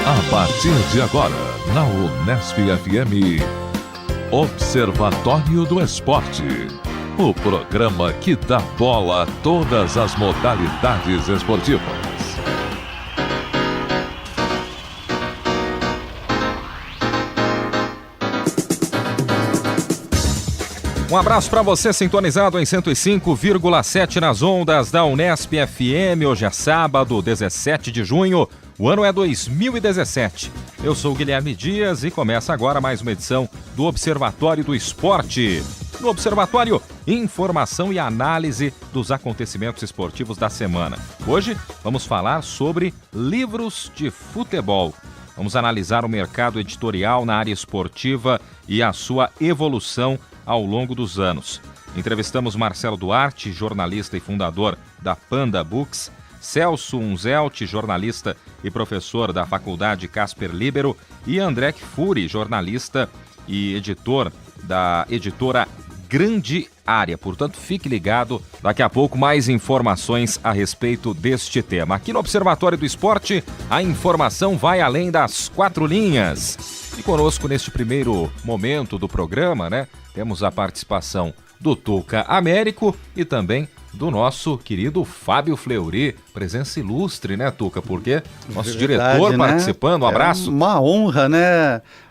A partir de agora, na Unesp FM, Observatório do Esporte. O programa que dá bola a todas as modalidades esportivas. Um abraço para você sintonizado em 105,7 nas ondas da Unesp FM. Hoje é sábado, 17 de junho. O ano é 2017. Eu sou o Guilherme Dias e começa agora mais uma edição do Observatório do Esporte. No Observatório, informação e análise dos acontecimentos esportivos da semana. Hoje vamos falar sobre livros de futebol. Vamos analisar o mercado editorial na área esportiva e a sua evolução ao longo dos anos. Entrevistamos Marcelo Duarte, jornalista e fundador da Panda Books, Celso Unzelt, jornalista e professor da Faculdade Casper Libero, e André Kfouri, jornalista e editor da editora Grande Área. Portanto, fique ligado, daqui a pouco mais informações a respeito deste tema. Aqui no Observatório do Esporte, a informação vai além das quatro linhas. E conosco neste primeiro momento do programa, temos a participação do Tuca Américo e também do nosso querido Fábio Fleury, presença ilustre, Tuca? Porque nosso diretor participando, um abraço. É uma honra,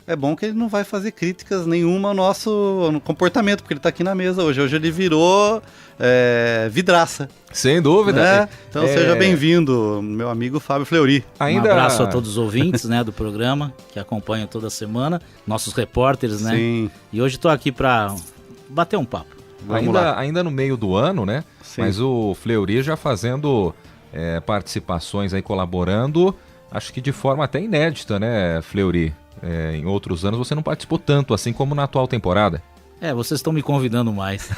É bom que ele não vai fazer críticas nenhuma ao nosso comportamento, porque ele está aqui na mesa hoje. Hoje ele virou vidraça. Sem dúvida. Então seja bem-vindo, meu amigo Fábio Fleury. Um abraço a todos os ouvintes do programa, que acompanham toda semana, nossos repórteres, Sim. E hoje estou aqui para bater um papo. Ainda no meio do ano, Sim. Mas o Fleury já fazendo participações aí, colaborando, acho que de forma até inédita, Fleury? Em outros anos você não participou tanto assim como na atual temporada. Vocês estão me convidando mais.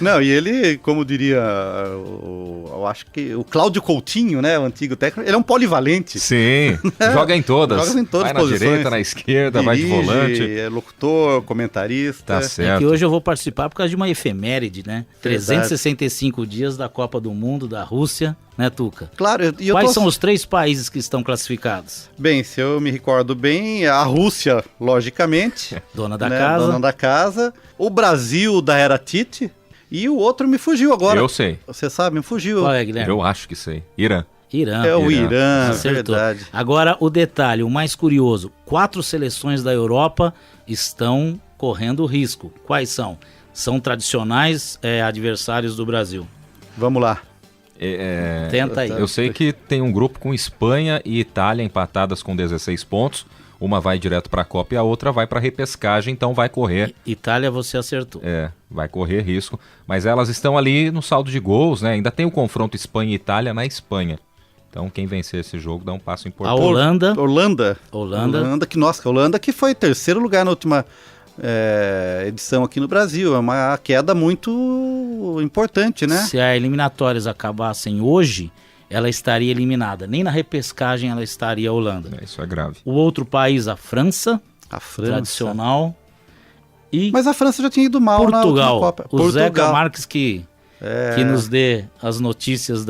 Não, e ele, como diria, eu acho que o Cláudio Coutinho, o antigo técnico, ele é um polivalente. Sim, joga em todas. Joga em todas vai as posições. Na direita, na esquerda, vai de volante. É locutor, comentarista. Tá certo. Que hoje eu vou participar por causa de uma efeméride, 365 dias da Copa do Mundo da Rússia, Tuca? Claro. Quais são os 3 países que estão classificados? Bem, se eu me recordo bem, a Rússia, logicamente. Dona da casa. Dona da casa. O Brasil da era Tite. E o outro me fugiu agora. Eu sei. Você sabe, me fugiu. Qual é, Guilherme? Eu acho que sei. Irã. É o Irã, Acertou. verdade. Agora, o detalhe, o mais curioso. 4 seleções da Europa estão correndo risco. Quais são? São tradicionais adversários do Brasil. Vamos lá. Tenta aí. Eu sei que tem um grupo com Espanha e Itália empatadas com 16 pontos. Uma vai direto para a Copa e a outra vai para a repescagem, então vai correr. Itália você acertou. Vai correr risco. Mas elas estão ali no saldo de gols, Ainda tem o confronto Espanha e Itália na Espanha. Então quem vencer esse jogo dá um passo importante. A Holanda. Holanda que foi terceiro lugar na última edição aqui no Brasil. É uma queda muito importante, Se as eliminatórias acabassem hoje, ela estaria eliminada. Nem na repescagem ela estaria a Holanda. Isso é grave. O outro país, a França. Tradicional. Mas a França já tinha ido mal Portugal. na última Copa. O Zeca Marques que nos dê as notícias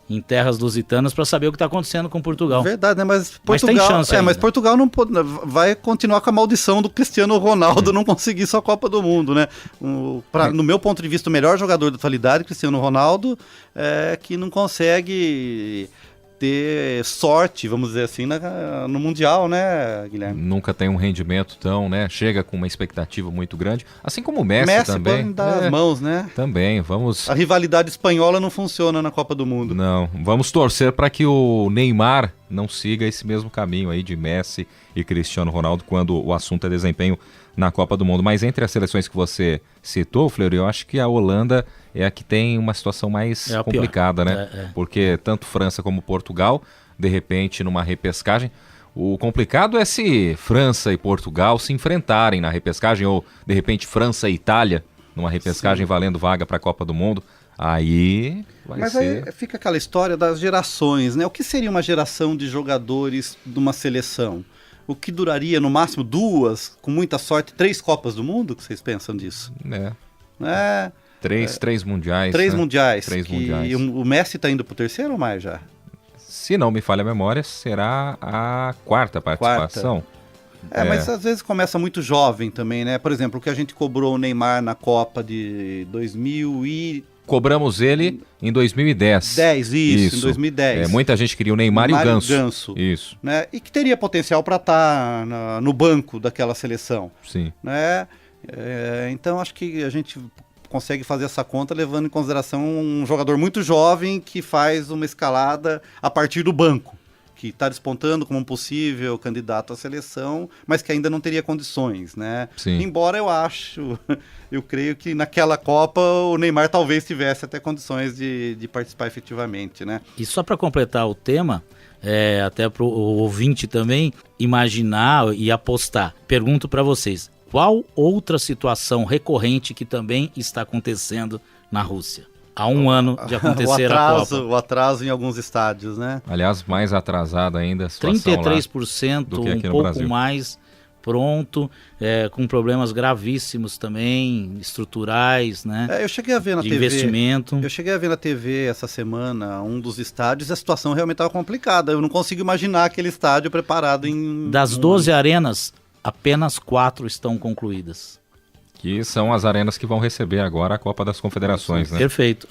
em terras lusitanas para saber o que está acontecendo com Portugal. Verdade, Mas Portugal, tem chance ainda. Mas Portugal não vai continuar com a maldição do Cristiano Ronaldo não conseguir sua Copa do Mundo, No meu ponto de vista, o melhor jogador da atualidade, Cristiano Ronaldo, que não consegue ter sorte, vamos dizer assim, no Mundial, Guilherme? Nunca tem um rendimento tão, chega com uma expectativa muito grande, assim como o Messi também. Pode dar as mãos, Também, vamos... A rivalidade espanhola não funciona na Copa do Mundo. Não, vamos torcer para que o Neymar não siga esse mesmo caminho aí de Messi e Cristiano Ronaldo quando o assunto é desempenho na Copa do Mundo. Mas entre as seleções que você citou, Fleury, eu acho que a Holanda é a que tem uma situação mais complicada, Porque tanto França como Portugal, de repente, numa repescagem, o complicado é se França e Portugal se enfrentarem na repescagem, ou de repente França e Itália, numa repescagem valendo vaga para a Copa do Mundo. Aí vai ser... Aí fica aquela história das gerações, O que seria uma geração de jogadores de uma seleção? O que duraria no máximo 2, com muita sorte, 3 Copas do Mundo? O que vocês pensam disso? Três mundiais. 3 mundiais. 3 mundiais. O Messi está indo pro terceiro ou mais já? se não me falha a memória, será a quarta participação. Mas às vezes começa muito jovem também, né? Por exemplo, o que a gente cobrou o Neymar na Copa de 2000 e... Cobramos ele em 2010. Em 2010. Muita gente queria o Neymar e o Ganso. Isso. Né? E que teria potencial para estar no banco daquela seleção. Sim. Né? Então acho que a gente consegue fazer essa conta levando em consideração um jogador muito jovem que faz uma escalada a partir do banco, que está despontando como um possível candidato à seleção, mas que ainda não teria condições, né? Sim. Embora eu creio que naquela Copa o Neymar talvez tivesse até condições de participar efetivamente, né? E só para completar o tema, até para o ouvinte também imaginar e apostar, pergunto para vocês, qual outra situação recorrente que também está acontecendo na Rússia? Há um ano de acontecer a Copa. O atraso em alguns estádios, né? Aliás, mais atrasada ainda a situação 33%, do que aqui um no pouco Brasil. mais pronto, com problemas gravíssimos também, estruturais, né? Eu cheguei a ver na de TV. Investimento. Eu cheguei a ver na TV essa semana um dos estádios e a situação realmente estava complicada. Eu não consigo imaginar aquele estádio preparado em... Das 12 arenas, apenas 4 estão concluídas. Que são as arenas que vão receber agora a Copa das Confederações, né? Perfeito.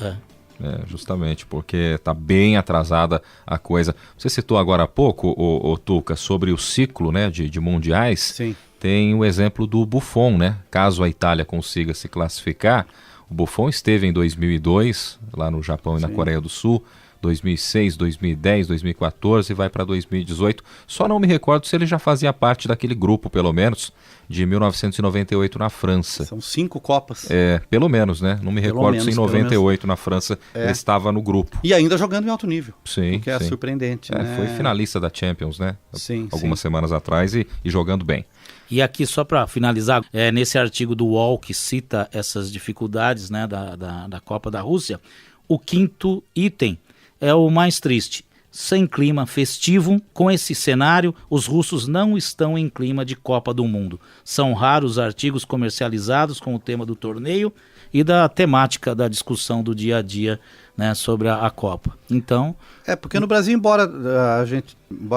Justamente, porque está bem atrasada a coisa. Você citou agora há pouco, o Tuca, sobre o ciclo, né, de mundiais. Sim. Tem o exemplo do Buffon, né? Caso a Itália consiga se classificar, o Buffon esteve em 2002, lá no Japão e na Coreia do Sul, 2006, 2010, 2014 e vai para 2018. Só não me recordo se ele já fazia parte daquele grupo, pelo menos, de 1998 na França. São 5 Copas. Pelo menos, né? Não me recordo se em 98 na França ele estava no grupo. E ainda jogando em alto nível. Sim, o que é surpreendente, né? Foi finalista da Champions, né? Sim, algumas semanas atrás e jogando bem. E aqui, só para finalizar, nesse artigo do UOL que cita essas dificuldades, né, da Copa da Rússia, o quinto item é o mais triste. Sem clima festivo, com esse cenário, os russos não estão em clima de Copa do Mundo. São raros artigos comercializados com o tema do torneio e da temática da discussão do dia a dia, né, sobre a Copa. Então... porque no Brasil, embora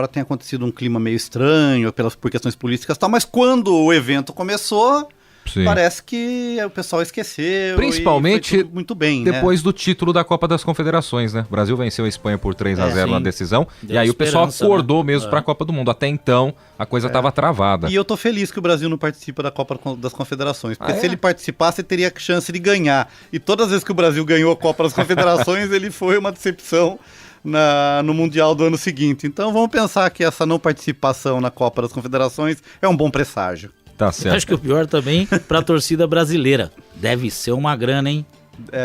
tenha acontecido um clima meio estranho por questões políticas e tal, mas quando o evento começou... Sim. Parece que o pessoal esqueceu. Principalmente e foi muito bem, depois do título da Copa das Confederações, né? O Brasil venceu a Espanha por 3-0 na decisão. Deu e aí o pessoal acordou, né? mesmo para a Copa do Mundo. Até então a coisa estava travada. E eu tô feliz que o Brasil não participa da Copa das Confederações, porque se ele participasse, teria chance de ganhar. E todas as vezes que o Brasil ganhou a Copa das Confederações, ele foi uma decepção no Mundial do ano seguinte. Então vamos pensar que essa não participação na Copa das Confederações é um bom presságio. Tá certo. Acho que o pior também para a torcida brasileira. Deve ser uma grana, hein?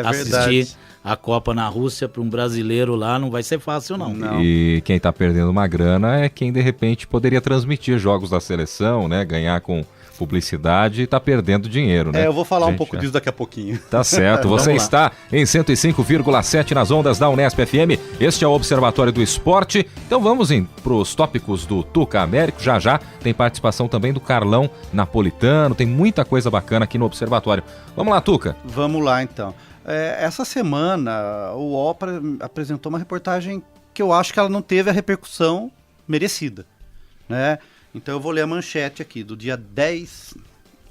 Assistir a Copa na Rússia para um brasileiro lá não vai ser fácil, não. E quem tá perdendo uma grana é quem de repente poderia transmitir jogos da seleção, né? Ganhar com publicidade e tá perdendo dinheiro, né? Eu vou falar um pouco disso daqui a pouquinho. Tá certo, você está em 105,7 nas ondas da Unesp FM. Este é o Observatório do Esporte. Então vamos para os tópicos do Tuca Américo. Já tem participação também do Carlão Napolitano. Tem muita coisa bacana aqui no Observatório. Vamos lá, Tuca. Vamos lá, então. Essa semana o UOL apresentou uma reportagem que eu acho que ela não teve a repercussão merecida, né? Então eu vou ler a manchete aqui, do dia 10,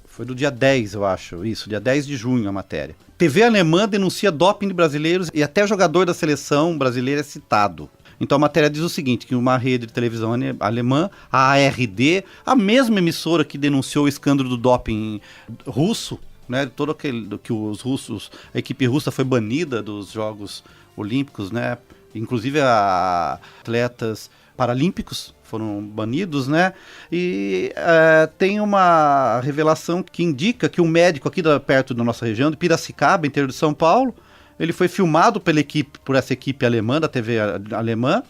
foi do dia 10 eu acho, dia 10 de junho a matéria. TV alemã denuncia doping de brasileiros e até jogador da seleção brasileira é citado. Então a matéria diz o seguinte, que uma rede de televisão alemã, a ARD, a mesma emissora que denunciou o escândalo do doping russo, né, todo aquele que os russos, a equipe russa foi banida dos Jogos Olímpicos, né, inclusive atletas paralímpicos foram banidos, né? E tem uma revelação que indica que um médico aqui perto da nossa região, de Piracicaba, interior de São Paulo, ele foi filmado por essa equipe alemã, da TV alemã,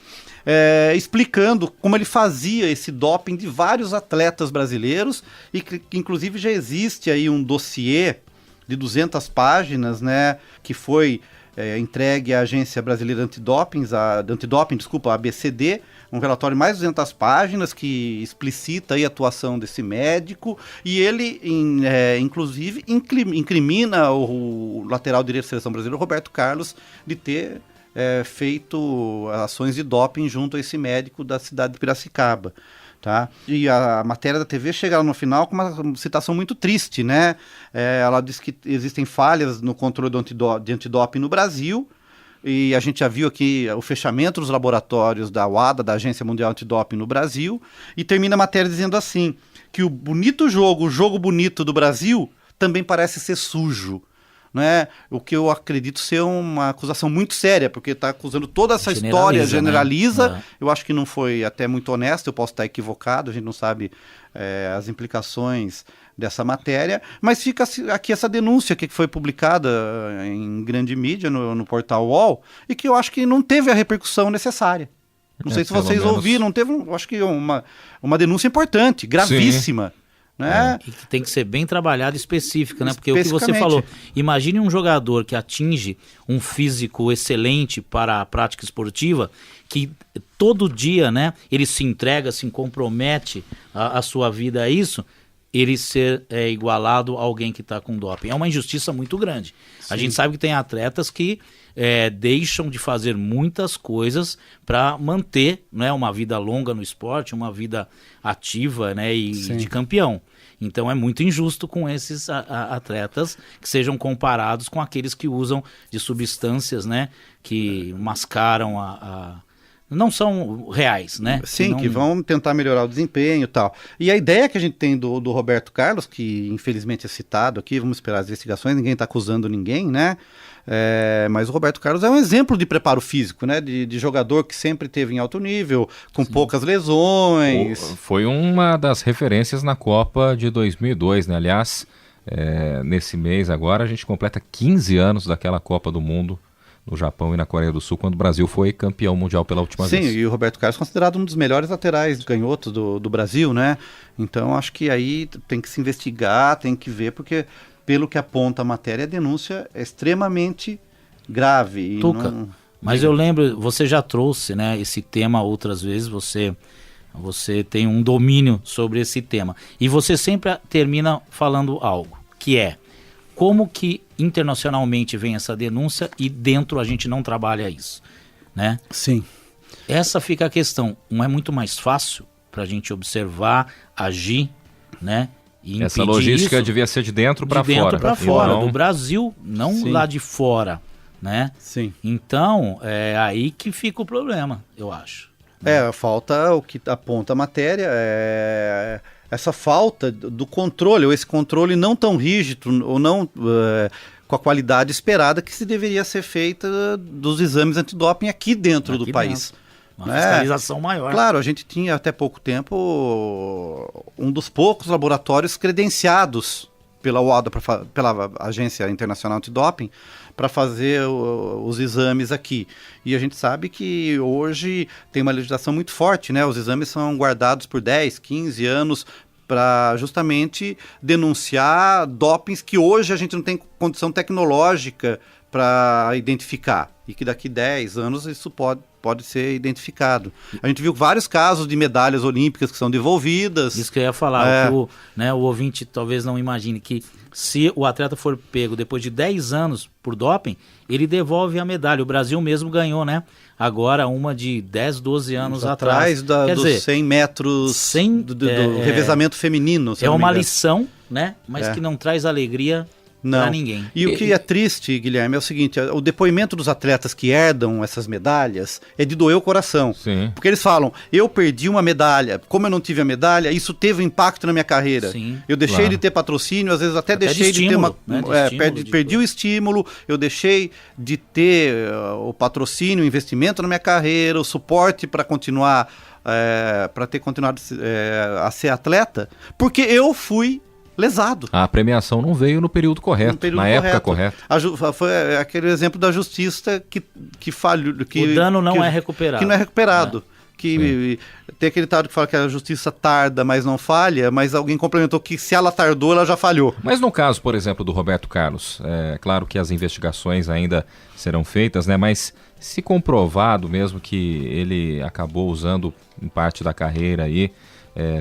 explicando como ele fazia esse doping de vários atletas brasileiros e que inclusive já existe aí um dossiê de 200 páginas, né? Que foi entregue à Agência Brasileira Antidoping, a ABCD, um relatório de mais de 200 páginas que explicita aí a atuação desse médico, e ele, inclusive, incrimina o lateral direito da Seleção Brasileira, Roberto Carlos, de ter feito ações de doping junto a esse médico da cidade de Piracicaba. Tá? E a matéria da TV chega no final com uma citação muito triste, né? Ela diz que existem falhas no controle de antidoping no Brasil, e a gente já viu aqui o fechamento dos laboratórios da WADA, da Agência Mundial Antidoping no Brasil, e termina a matéria dizendo assim, que o jogo bonito do Brasil também parece ser sujo. Né? O que eu acredito ser uma acusação muito séria, porque está acusando toda essa história, generaliza. Né? Eu acho que não foi até muito honesto, eu posso estar equivocado, a gente não sabe as implicações dessa matéria, mas fica aqui essa denúncia que foi publicada em grande mídia, no portal UOL, e que eu acho que não teve a repercussão necessária. Não sei se vocês ouviram, eu acho que uma denúncia importante, gravíssima. Sim. Né? E que tem que ser bem trabalhada, específica, né? Porque o que você falou, imagine um jogador que atinge um físico excelente para a prática esportiva, que todo dia, né, ele se entrega, se compromete a sua vida a isso, ele ser igualado a alguém que está com doping. É uma injustiça muito grande. Sim. A gente sabe que tem atletas que deixam de fazer muitas coisas para manter, né, uma vida longa no esporte, uma vida ativa, né, e de campeão. Então é muito injusto com esses atletas que sejam comparados com aqueles que usam de substâncias, né, que mascaram não são reais, né? Sim, que vão tentar melhorar o desempenho e tal. E a ideia que a gente tem do Roberto Carlos, que infelizmente é citado aqui, vamos esperar as investigações, ninguém está acusando ninguém, né? Mas o Roberto Carlos é um exemplo de preparo físico, né? De jogador que sempre teve em alto nível, com poucas lesões. Foi uma das referências na Copa de 2002, né? Aliás, nesse mês agora a gente completa 15 anos daquela Copa do Mundo no Japão e na Coreia do Sul, quando o Brasil foi campeão mundial pela última vez. Sim, e o Roberto Carlos é considerado um dos melhores laterais canhotos do Brasil, né? Então acho que aí tem que se investigar, tem que ver, porque pelo que aponta a matéria, a denúncia é extremamente grave. Tuca, mas eu lembro, você já trouxe, né, esse tema outras vezes, você tem um domínio sobre esse tema. E você sempre termina falando algo, que é como que internacionalmente vem essa denúncia e dentro a gente não trabalha isso, né? Sim. Essa fica a questão. Não é muito mais fácil para a gente observar, agir, né? E essa logística isso devia ser de dentro para fora. De dentro para fora, não... do Brasil, não Sim. lá de fora, né? Sim. Então, é aí que fica o problema, eu acho. Falta o que aponta a matéria, essa falta do controle, ou esse controle não tão rígido, ou não com a qualidade esperada que se deveria ser feita dos exames antidoping aqui dentro do país. Uma fiscalização maior. Claro, a gente tinha até pouco tempo um dos poucos laboratórios credenciados pela WADA, pela Agência Internacional Antidoping, para fazer os exames aqui. E a gente sabe que hoje tem uma legislação muito forte, né? Os exames são guardados por 10, 15 anos para justamente denunciar dopings que hoje a gente não tem condição tecnológica para identificar. E que daqui 10 anos isso pode ser identificado. A gente viu vários casos de medalhas olímpicas que são devolvidas. Isso que eu ia falar, que o ouvinte talvez não imagine que se o atleta for pego depois de 10 anos por doping, ele devolve a medalha. O Brasil mesmo ganhou, né? Agora uma de 10, 12 anos atrás. Quer dizer, 100 metros do revezamento feminino. É uma lição, né? Mas que não traz alegria para ninguém. E o que é triste, Guilherme, é o seguinte, o depoimento dos atletas que herdam essas medalhas é de doer o coração. Sim. Porque eles falam, eu perdi uma medalha, como eu não tive a medalha, isso teve um impacto na minha carreira. Sim, eu deixei de ter patrocínio, às vezes até deixei de ter uma... perdi o estímulo, eu deixei de ter o patrocínio, o investimento na minha carreira, o suporte para continuar, para ter continuado a ser atleta, porque eu fui lesado. A premiação não veio no período correto, época correta. Foi aquele exemplo da justiça que falhou. O dano não é recuperado. Que não é recuperado. Tem aquele ditado que fala que a justiça tarda, mas não falha, mas alguém complementou que se ela tardou, ela já falhou. Mas no caso, por exemplo, do Roberto Carlos, é claro que as investigações ainda serão feitas, né? Mas se comprovado mesmo que ele acabou usando em parte da carreira aí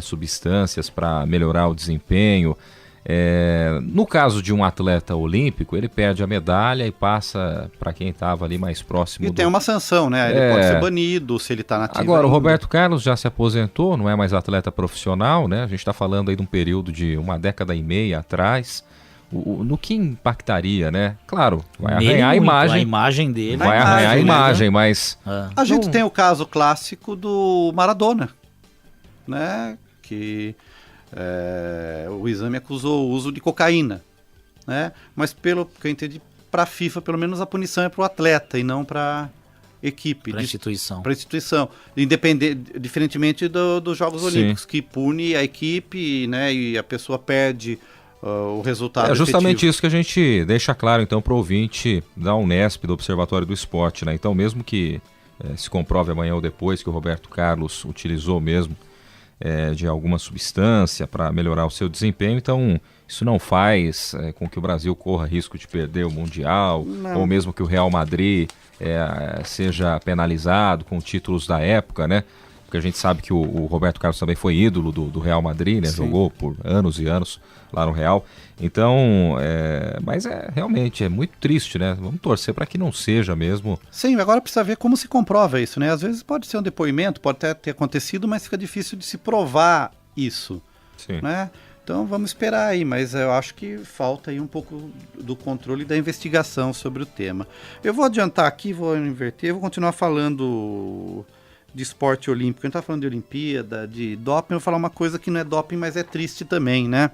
substâncias para melhorar o desempenho, No caso de um atleta olímpico, ele perde a medalha e passa para quem estava ali mais próximo. E tem uma sanção, né? Ele pode ser banido se ele está nativo. Agora, ainda. o Roberto Carlos já se aposentou, não é mais atleta profissional, né? A gente está falando aí de um período de 1,5 décadas atrás. No que impactaria, né? Claro, vai arranhar a imagem dele. Vai arranhar a imagem, mas... A gente tem o caso clássico do Maradona, né? Que o exame acusou o uso de cocaína, né? Mas pelo que eu entendi, para a FIFA, pelo menos a punição é para o atleta e não para equipe. Para a instituição. Para a instituição. Diferentemente dos Jogos Olímpicos, que pune a equipe, né? E a pessoa perde o resultado. É justamente efetivo. isso que a gente deixa claro, então, para o ouvinte da Unesp, do Observatório do Esporte, né? Então, mesmo que se comprove amanhã ou depois que o Roberto Carlos utilizou mesmo de alguma substância para melhorar o seu desempenho, então isso não faz com que o Brasil corra risco de perder o Mundial, ou mesmo que o Real Madrid seja penalizado com títulos da época, né? Porque a gente sabe que o Roberto Carlos também foi ídolo do Real Madrid, né? Sim. Jogou por anos e anos lá no Real. Então, mas realmente é muito triste, né? Vamos torcer para que não seja mesmo. Sim, agora precisa ver como se comprova isso, né? Às vezes pode ser um depoimento, pode até ter acontecido, mas fica difícil de se provar isso, Sim. né? Então vamos esperar aí, mas eu acho que falta aí um pouco do controle da investigação sobre o tema. Eu vou adiantar aqui, vou inverter, vou continuar falando de esporte olímpico. A gente tá falando de Olimpíada, de doping, eu vou falar uma coisa que não é doping, mas é triste também, né?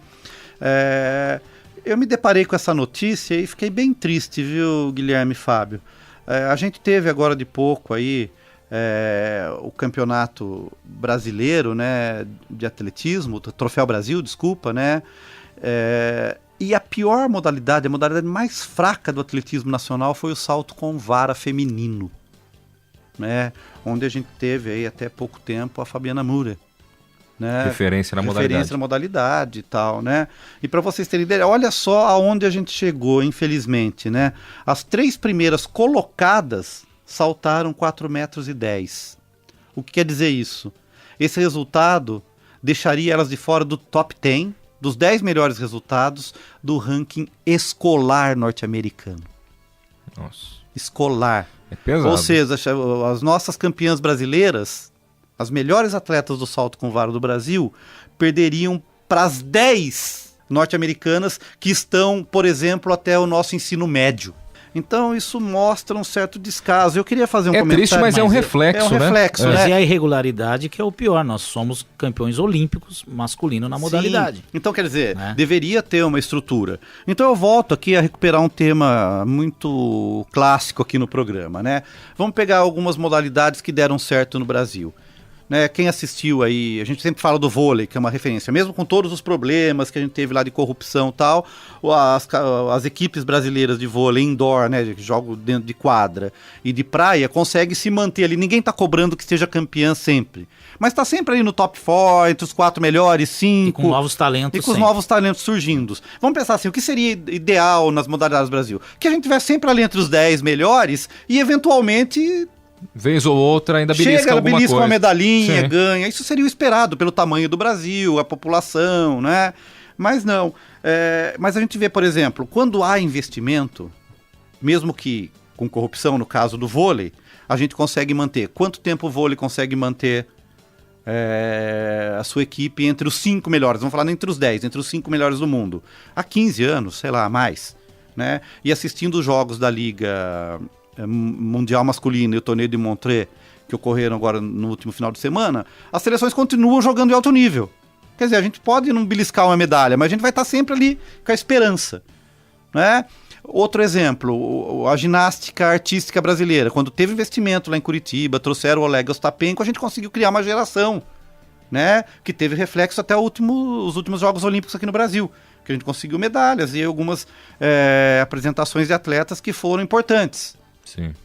Eu me deparei com essa notícia e fiquei bem triste, viu, Guilherme e Fábio? A gente teve agora de pouco aí o campeonato brasileiro, né, de atletismo, o Troféu Brasil, desculpa, né? E a pior modalidade, a modalidade mais fraca do atletismo nacional foi o salto com vara feminino, né? Onde a gente teve aí até pouco tempo a Fabiana Moura, né? Referência na modalidade e tal, né? E para vocês terem ideia, olha só aonde a gente chegou, infelizmente, né? As 3 primeiras colocadas saltaram 4,10 metros. O que quer dizer isso? Esse resultado deixaria elas de fora do top 10, dos 10 melhores resultados do ranking escolar norte-americano. Nossa. Escolar. É pesado. Ou seja, as nossas campeãs brasileiras, as melhores atletas do salto com vara do Brasil, perderiam para as 10 norte-americanas que estão, por exemplo, até o nosso ensino médio. Então isso mostra um certo descaso. Eu queria fazer um comentário. É triste, mas é um reflexo, né? né? Mas e a irregularidade que é o pior. Nós somos campeões olímpicos masculino na modalidade. Sim. Então, quer dizer, né? Deveria ter uma estrutura. Então eu volto aqui a recuperar um tema muito clássico aqui no programa, né? Vamos pegar algumas modalidades que deram certo no Brasil. Né, quem assistiu aí, a gente sempre fala do vôlei, que é uma referência, mesmo com todos os problemas que a gente teve lá de corrupção e tal, as equipes brasileiras de vôlei indoor, né, que jogam dentro de quadra e de praia, conseguem se manter ali, ninguém tá cobrando que seja campeã sempre, mas tá sempre ali no top 4, entre os 4 melhores, 5. E com novos talentos. E com os novos talentos surgindo. Vamos pensar assim, o que seria ideal nas modalidades do Brasil? Que a gente tivesse sempre ali entre os 10 melhores e eventualmente... Vez ou outra ainda belisca alguma coisa. Uma medalhinha, Sim. ganha. Isso seria o esperado pelo tamanho do Brasil, a população, né? Mas não. Mas a gente vê, por exemplo, quando há investimento, mesmo que com corrupção, no caso do vôlei, a gente consegue manter. Quanto tempo o vôlei consegue manter a sua equipe entre os 5 melhores? Vamos falar entre os 10, entre os 5 melhores do mundo. Há 15 anos, sei lá, mais. Né? E assistindo os jogos da Liga Mundial Masculino e o Torneio de Montreux, que ocorreram agora no último final de semana, as seleções continuam jogando em alto nível. Quer dizer, a gente pode não beliscar uma medalha, mas a gente vai estar sempre ali com a esperança. Né? Outro exemplo, a ginástica artística brasileira. Quando teve investimento lá em Curitiba, trouxeram o Oleg Ostapenko, a gente conseguiu criar uma geração, né? Que teve reflexo até os últimos Jogos Olímpicos aqui no Brasil, que a gente conseguiu medalhas e algumas apresentações de atletas que foram importantes. Sim.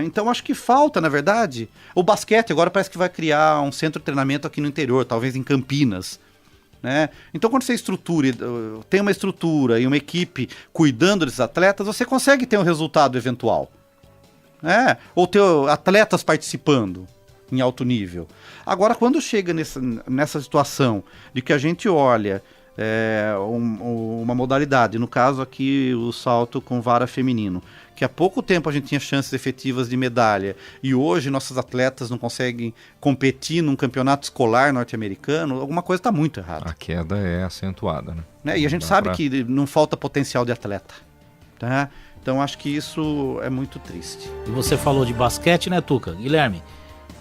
Então acho que falta, na verdade, o basquete agora parece que vai criar um centro de treinamento aqui no interior, talvez em Campinas, né? Então quando você tem uma estrutura e uma equipe cuidando desses atletas, você consegue ter um resultado eventual, né? Ou ter atletas participando, em alto nível. Agora, quando chega nessa situação de que a gente olha uma modalidade, no caso aqui o salto com vara feminino, que há pouco tempo a gente tinha chances efetivas de medalha e hoje nossos atletas não conseguem competir num campeonato escolar norte-americano, alguma coisa está muito errada. A queda é acentuada, né? E a gente sabe que não falta potencial de atleta, tá? Então acho que isso é muito triste. E você falou de basquete, né, Tuca? Guilherme,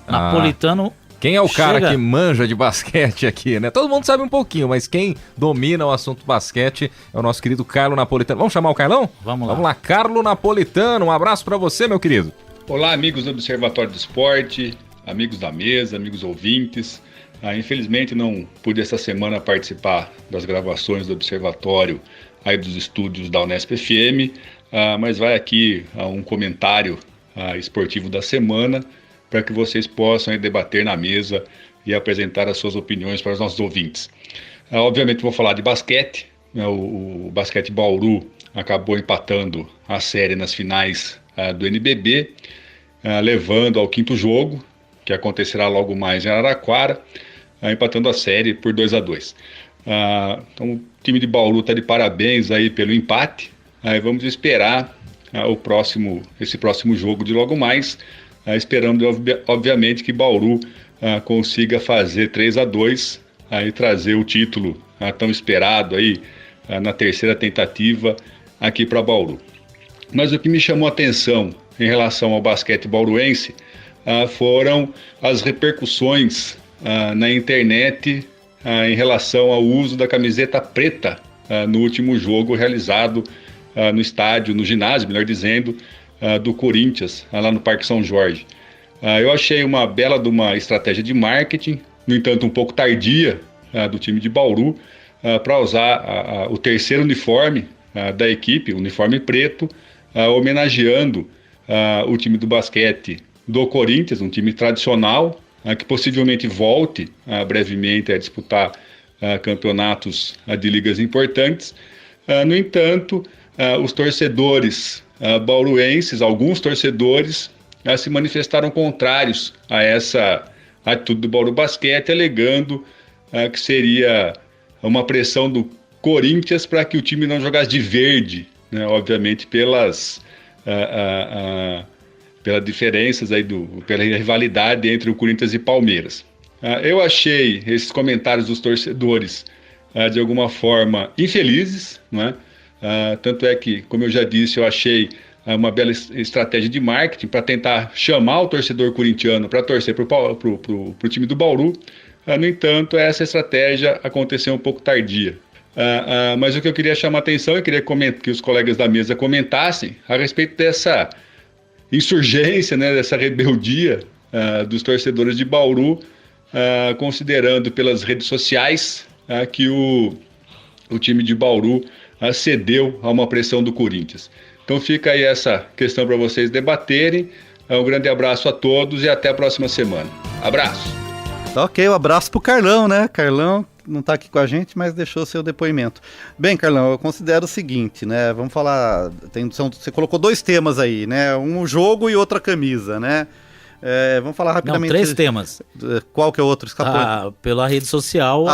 Napolitano... Quem é o cara que manja de basquete aqui, né? Todo mundo sabe um pouquinho, mas quem domina o assunto basquete é o nosso querido Carlo Napolitano. Vamos chamar o Carlão? Vamos lá, Carlo Napolitano. Um abraço para você, meu querido. Olá, amigos do Observatório do Esporte, amigos da mesa, amigos ouvintes. Infelizmente não pude essa semana participar das gravações do Observatório aí dos estúdios da Unesp FM, mas vai aqui um comentário esportivo da semana, para que vocês possam aí debater na mesa e apresentar as suas opiniões para os nossos ouvintes. Obviamente vou falar de basquete, né? O Basquete Bauru acabou empatando a série nas finais do NBB, levando ao 5º jogo, que acontecerá logo mais em Araraquara, empatando a série por 2-2. Então o time de Bauru está de parabéns aí pelo empate, vamos esperar esse próximo jogo de logo mais, esperando obviamente que Bauru consiga fazer 3-2 e trazer o título tão esperado aí na terceira tentativa aqui para Bauru. Mas o que me chamou a atenção em relação ao basquete bauruense foram as repercussões na internet em relação ao uso da camiseta preta no último jogo realizado no estádio, no ginásio, melhor dizendo, do Corinthians, lá no Parque São Jorge. Eu achei uma bela de uma estratégia de marketing, no entanto um pouco tardia, do time de Bauru, para usar o terceiro uniforme da equipe, o uniforme preto, homenageando o time do basquete do Corinthians, um time tradicional, que possivelmente volte brevemente a disputar campeonatos de ligas importantes. No entanto, os torcedores bauruenses, alguns torcedores, se manifestaram contrários a essa atitude do Bauru Basquete, alegando que seria uma pressão do Corinthians para que o time não jogasse de verde, né? Obviamente pelas diferenças aí pela rivalidade entre o Corinthians e Palmeiras. Eu achei esses comentários dos torcedores de alguma forma infelizes, né? Tanto é que, como eu já disse, eu achei uma bela estratégia de marketing para tentar chamar o torcedor corintiano para torcer para o time do Bauru. No entanto, essa estratégia aconteceu um pouco tardia. Mas o que eu queria chamar a atenção, eu queria que os colegas da mesa comentassem a respeito dessa insurgência, né, dessa rebeldia dos torcedores de Bauru, considerando pelas redes sociais que o time de Bauru cedeu a uma pressão do Corinthians. Então fica aí essa questão para vocês debaterem. Um grande abraço a todos e até a próxima semana. Abraço! Ok, um abraço pro Carlão, né? Carlão não tá aqui com a gente, mas deixou seu depoimento. Bem, Carlão, eu considero o seguinte, né? Vamos falar... Você colocou 2 temas aí, né? Um jogo e outra camisa, né? Vamos falar rapidamente. Não, 3 temas. Qual que é o outro? Escapou. Pela rede social,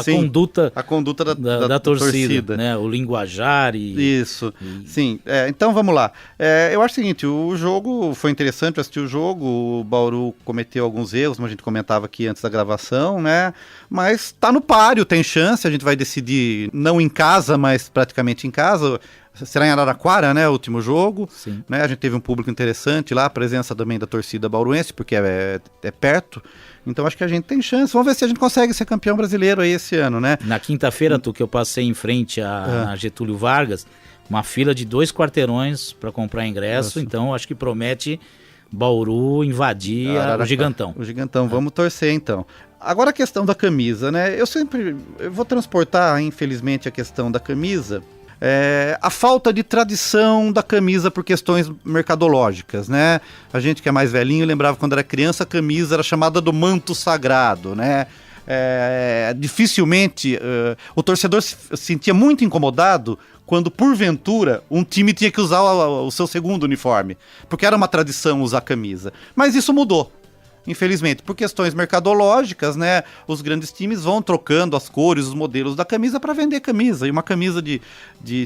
sim, a conduta da torcida, né? O linguajar e... Isso, sim. Então vamos lá. Eu acho o seguinte, o jogo foi interessante, eu assisti o jogo, o Bauru cometeu alguns erros, como a gente comentava aqui antes da gravação, né? Mas tá no páreo, tem chance, a gente vai decidir não em casa, mas praticamente em casa. Será em Araraquara, né, o último jogo. Sim. Né, a gente teve um público interessante lá, a presença também da torcida bauruense, porque é perto. Então acho que a gente tem chance. Vamos ver se a gente consegue ser campeão brasileiro aí esse ano, né? Na quinta-feira, que eu passei em frente a Getúlio Vargas, uma fila de 2 quarteirões para comprar ingresso. Então acho que promete Bauru invadir o Gigantão. O Gigantão, vamos torcer então. Agora a questão da camisa, né? Eu vou transportar, infelizmente, a questão da camisa... a falta de tradição da camisa por questões mercadológicas, né? A gente que é mais velhinho lembrava quando era criança, a camisa era chamada do manto sagrado, né? Dificilmente o torcedor se sentia muito incomodado quando, porventura, um time tinha que usar o seu segundo uniforme, porque era uma tradição usar camisa. Mas isso mudou. infelizmente, por questões mercadológicas, né, os grandes times vão trocando as cores, os modelos da camisa para vender camisa. E uma camisa de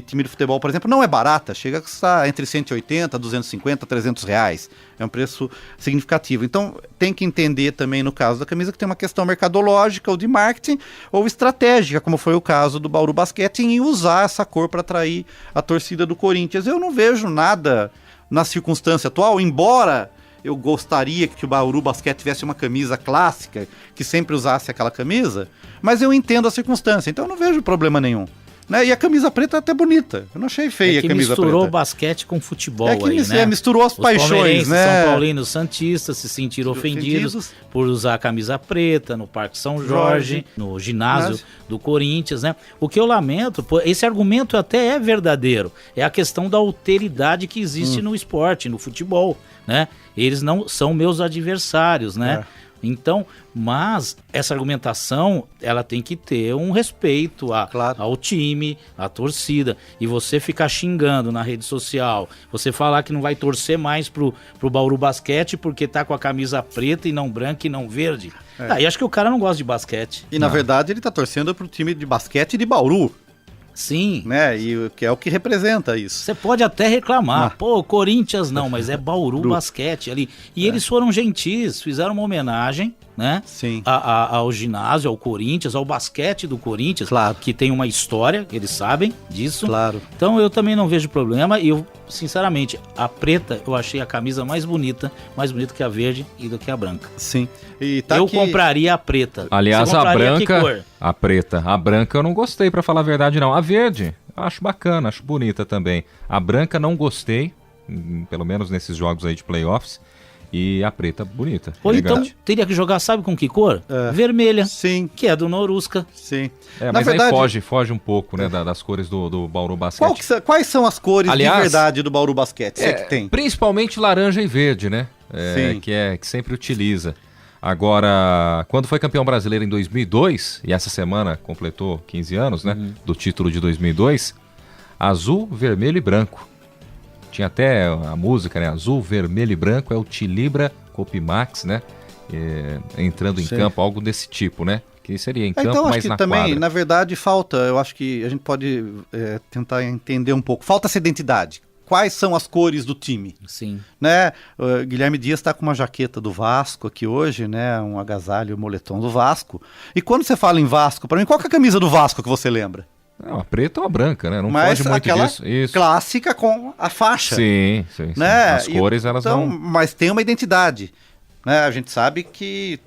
time de futebol, por exemplo, não é barata, chega a custar entre 180, 250, 300 reais. É um preço significativo. Então, tem que entender também, no caso da camisa, que tem uma questão mercadológica ou de marketing ou estratégica, como foi o caso do Bauru Basquete, em usar essa cor para atrair a torcida do Corinthians. Eu não vejo nada na circunstância atual, embora eu gostaria que o Bauru Basquete tivesse uma camisa clássica, que sempre usasse aquela camisa, mas eu entendo a circunstância, então eu não vejo problema nenhum. Né? E a camisa preta é até bonita. Eu não achei feia a camisa preta. Misturou basquete com futebol né? Misturou as paixões, né? São Paulinos santistas se sentiram ofendidos por usar a camisa preta no Parque São Jorge, no ginásio do Corinthians, né? O que eu lamento, esse argumento até é verdadeiro, é a questão da alteridade que existe no esporte, no futebol, né? Eles não são meus adversários, né? Então, mas essa argumentação, ela tem que ter um respeito ao time, à torcida. E você ficar xingando na rede social, você falar que não vai torcer mais pro Bauru Basquete porque tá com a camisa preta e não branca e não verde. Aí acho que o cara não gosta de basquete. E na verdade ele tá torcendo pro time de basquete de Bauru. Sim. Né? E que é o que representa isso. Você pode até reclamar, Corinthians não, mas é Bauru Basquete ali. E eles foram gentis, fizeram uma homenagem, né? Sim. Ao ginásio, ao Corinthians, ao basquete do Corinthians, que tem uma história, eles sabem disso. Claro. Então eu também não vejo problema e eu, sinceramente, a preta eu achei a camisa mais bonita que a verde e do que a branca. Sim. E eu compraria a preta. Aliás, a branca, a preta, a branca eu não gostei, pra falar a verdade não. A verde, acho bacana, acho bonita também. A branca não gostei, pelo menos nesses jogos aí de playoffs. E a preta bonita. Ou então teria que jogar, sabe com que cor? Vermelha. Sim. Que é do Norusca. Sim. Mas verdade, aí foge um pouco, né, das cores do Bauru Basquete. Quais são as cores de verdade do Bauru Basquete? Você que tem. Principalmente laranja e verde, né? Que sempre utiliza. Agora, quando foi campeão brasileiro em 2002, e essa semana completou 15 anos, né, do título de 2002, azul, vermelho e branco. Tinha até a música, né? Azul, vermelho e branco é o Tilibra Copimax, né? Entrando em campo, algo desse tipo, né? Que seria em campo, então, mas na também, quadra. Na verdade, falta, eu acho que a gente pode tentar entender um pouco. Falta essa identidade. Quais são as cores do time? Sim. Né? O Guilherme Dias está com uma jaqueta do Vasco aqui hoje, né? Um agasalho, um moletom do Vasco. E quando você fala em Vasco, para mim, qual que é a camisa do Vasco que você lembra? Não, a preta ou a branca, né? Não foge muito disso. Isso. Clássica com a faixa. Sim. Né? As cores, elas não... Mas tem uma identidade. Né? A gente sabe que...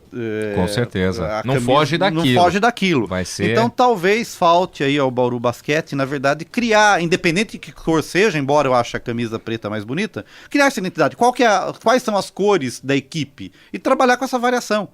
Com certeza. Não foge daquilo. Não foge daquilo. Vai ser... Então talvez falte aí ao Bauru Basquete, na verdade, criar, independente de que cor seja, embora eu ache a camisa preta mais bonita, criar essa identidade. Quais são as cores da equipe? E trabalhar com essa variação.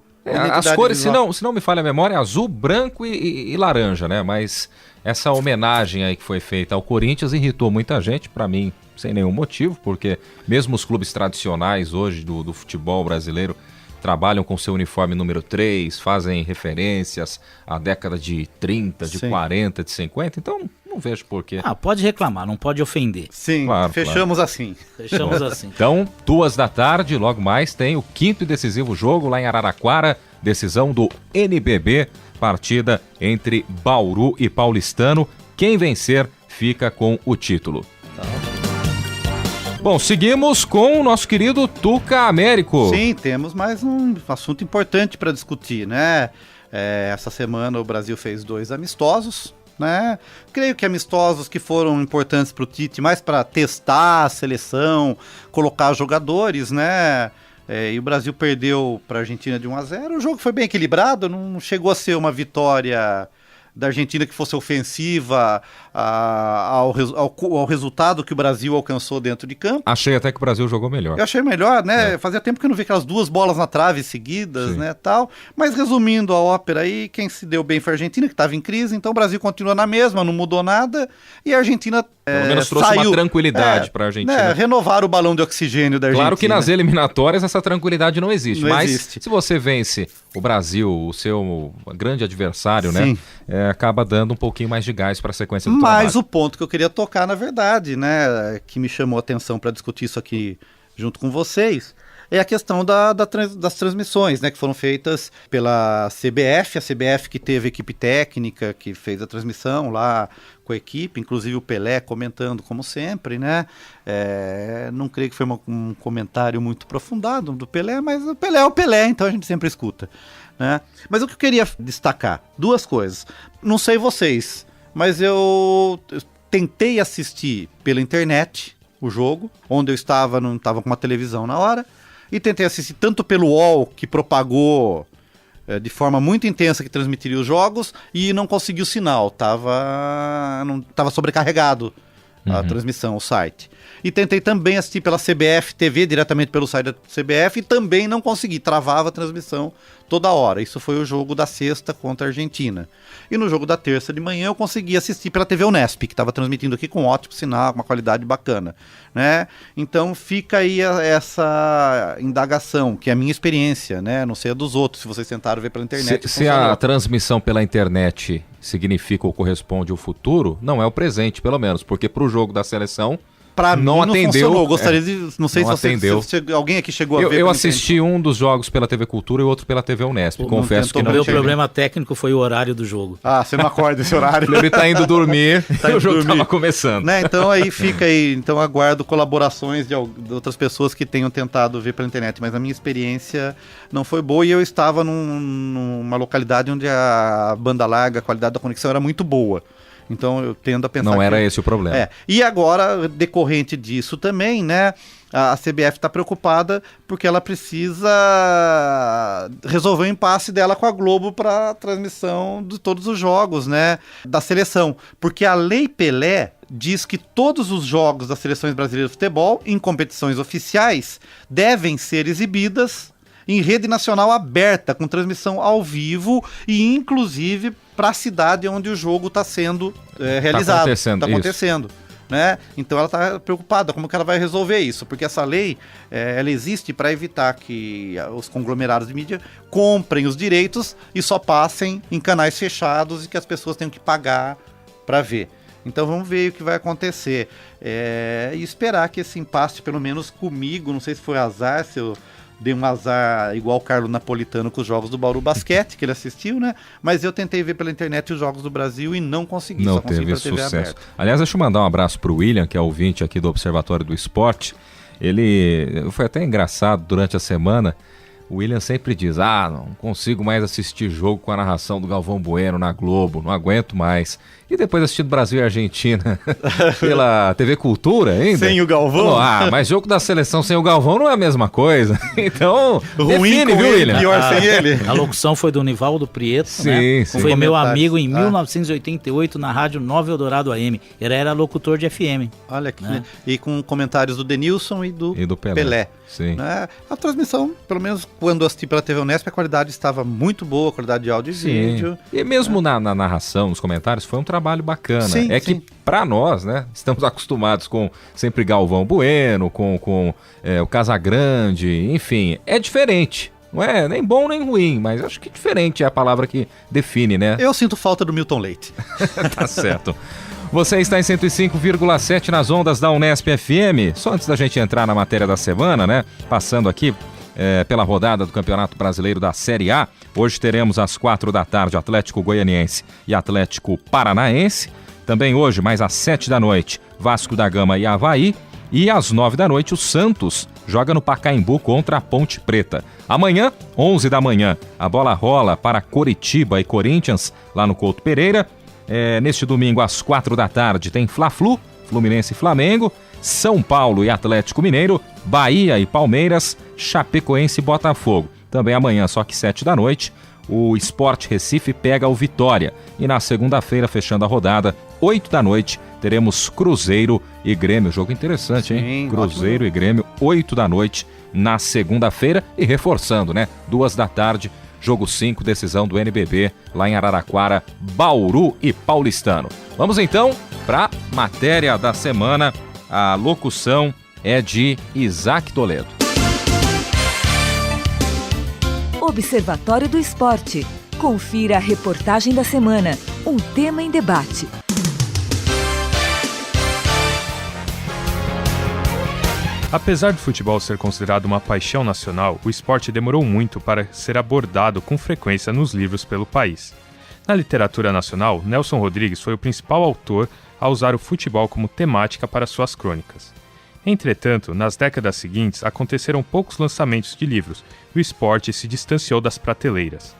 As cores, se não me falha a memória, é azul, branco e laranja, né? Mas essa homenagem aí que foi feita ao Corinthians irritou muita gente, pra mim, sem nenhum motivo, porque mesmo os clubes tradicionais hoje do futebol brasileiro trabalham com seu uniforme número 3, fazem referências à década de 30, de 40, de 50, então não vejo porquê. Pode reclamar, não pode ofender. Sim, claro, fechamos assim. Fechamos assim. Então, 14h, logo mais, tem o quinto e decisivo jogo lá em Araraquara, decisão do NBB, partida entre Bauru e Paulistano. Quem vencer fica com o título. Bom, seguimos com o nosso querido Tuca Américo. Sim, temos mais um assunto importante para discutir, né? Essa semana o Brasil fez 2 amistosos, né? Creio que amistosos que foram importantes para o Tite, mais para testar a seleção, colocar jogadores, né? E o Brasil perdeu para a Argentina de 1-0. O jogo foi bem equilibrado, não chegou a ser uma vitória da Argentina que fosse ofensiva ao resultado que o Brasil alcançou dentro de campo. Achei até que o Brasil jogou melhor. Eu achei melhor, né? Fazia tempo que eu não vi aquelas 2 bolas na trave seguidas, né, tal. Mas resumindo a ópera aí, quem se deu bem foi a Argentina, que estava em crise, então o Brasil continua na mesma, não mudou nada, e a Argentina pelo menos trouxe uma tranquilidade para a Argentina. Né, renovar o balão de oxigênio da Argentina. Claro que nas eliminatórias essa tranquilidade não existe, mas se você vence o Brasil, o seu grande adversário, né, acaba dando um pouquinho mais de gás para a sequência do trabalho. Mas o ponto que eu queria tocar, na verdade, né, que me chamou a atenção para discutir isso aqui junto com vocês, é a questão das transmissões, né, que foram feitas pela CBF, a CBF que teve equipe técnica, que fez a transmissão lá com a equipe, inclusive o Pelé comentando como sempre, né? Não creio que foi um comentário muito aprofundado do Pelé, mas o Pelé é o Pelé, então a gente sempre escuta, né? Mas o que eu queria destacar, 2 coisas. Não sei vocês, mas eu tentei assistir pela internet o jogo, onde eu estava, não estava com uma televisão na hora, e tentei assistir tanto pelo UOL, que propagou de forma muito intensa que transmitiria os jogos, e não consegui o sinal, estava sobrecarregado a transmissão, o site. E tentei também assistir pela CBF TV, diretamente pelo site da CBF, e também não consegui, travava a transmissão toda hora. Isso foi o jogo da sexta contra a Argentina. E no jogo da terça de manhã eu consegui assistir pela TV Unesp, que estava transmitindo aqui com ótimo sinal, com uma qualidade bacana, né? Então fica aí essa indagação, que é a minha experiência, né? Não sei a dos outros, se vocês tentaram ver pela internet. Se a transmissão pela internet significa ou corresponde ao futuro, não é o presente, pelo menos, porque para o jogo da seleção Pra mim não atendeu. Funcionou. Eu gostaria de... Não sei não se alguém aqui chegou a ver. Eu assisti um dos jogos pela TV Cultura e outro pela TV Unesp. Confesso que não. O meu problema técnico foi o horário do jogo. Você não acorda esse horário. Ele tá indo dormir e o jogo estava começando. Né? Então aí fica aí. Então aguardo colaborações de outras pessoas que tenham tentado ver pela internet. Mas a minha experiência não foi boa e eu estava numa localidade onde a banda larga, a qualidade da conexão era muito boa. Então eu tendo a pensar não era esse o problema. E agora, decorrente disso também, né, a CBF está preocupada porque ela precisa resolver o impasse dela com a Globo para a transmissão de todos os jogos, né, da seleção. Porque a Lei Pelé diz que todos os jogos das seleções brasileiras de futebol, em competições oficiais, devem ser exibidas em rede nacional aberta, com transmissão ao vivo e inclusive para a cidade onde o jogo está sendo realizado. Está acontecendo. Né? Então ela está preocupada, como que ela vai resolver isso? Porque essa lei, ela existe para evitar que os conglomerados de mídia comprem os direitos e só passem em canais fechados e que as pessoas tenham que pagar para ver. Então vamos ver o que vai acontecer. E esperar que esse impasse, pelo menos comigo, não sei se foi azar, se eu dei um azar igual o Carlos Napolitano com os jogos do Bauru Basquete, que ele assistiu, né? Mas eu tentei ver pela internet os jogos do Brasil e não consegui. Não teve sucesso. Aliás, deixa eu mandar um abraço pro William, que é ouvinte aqui do Observatório do Esporte. Ele foi até engraçado durante a semana. O William sempre diz, não consigo mais assistir jogo com a narração do Galvão Bueno na Globo, não aguento mais. E depois assistindo Brasil e Argentina pela TV Cultura ainda. Sem o Galvão? Mas jogo da seleção sem o Galvão não é a mesma coisa. Então, ruim, viu, William? Pior sem ele. A locução foi do Nivaldo Prieto, sim, né? Sim. Foi meu amigo em 1988 na Rádio Nova Eldorado AM. Ele era locutor de FM. Olha aqui, né? E com comentários do Denilson e do Pelé. Sim. Né? A transmissão, pelo menos quando eu assisti pela TV Unesp, a qualidade estava muito boa, a qualidade de áudio e vídeo. E mesmo na narração, nos comentários, foi um trabalho bacana. Sim, que para nós, né, estamos acostumados com sempre Galvão Bueno, com o Casagrande, enfim, é diferente. Não é nem bom nem ruim, mas acho que diferente é a palavra que define, né? Eu sinto falta do Milton Leite. Tá certo. Você está em 105,7 nas ondas da Unesp FM. Só antes da gente entrar na matéria da semana, né? Passando aqui pela rodada do Campeonato Brasileiro da Série A. Hoje teremos às 4 da tarde Atlético Goianiense e Atlético Paranaense. Também hoje, mais às 7 da noite, Vasco da Gama e Avaí. E às 9 da noite, o Santos joga no Pacaembu contra a Ponte Preta. Amanhã, 11 da manhã, a bola rola para Coritiba e Corinthians, lá no Couto Pereira. Neste domingo, às 4 da tarde, tem Fla-Flu, Fluminense e Flamengo, São Paulo e Atlético Mineiro, Bahia e Palmeiras, Chapecoense e Botafogo. Também amanhã, só que 7 da noite, o Sport Recife pega o Vitória. E na segunda-feira, fechando a rodada, 8 da noite, teremos Cruzeiro e Grêmio. Jogo interessante, hein? Sim, Cruzeiro e Grêmio, 8 da noite na segunda-feira. E reforçando, né? 2 da tarde, Jogo 5, decisão do NBB, lá em Araraquara, Bauru e Paulistano. Vamos então para a matéria da semana. A locução é de Isaac Toledo. Observatório do Esporte. Confira a reportagem da semana. Um tema em debate. Apesar do futebol ser considerado uma paixão nacional, o esporte demorou muito para ser abordado com frequência nos livros pelo país. Na literatura nacional, Nelson Rodrigues foi o principal autor a usar o futebol como temática para suas crônicas. Entretanto, nas décadas seguintes, aconteceram poucos lançamentos de livros e o esporte se distanciou das prateleiras.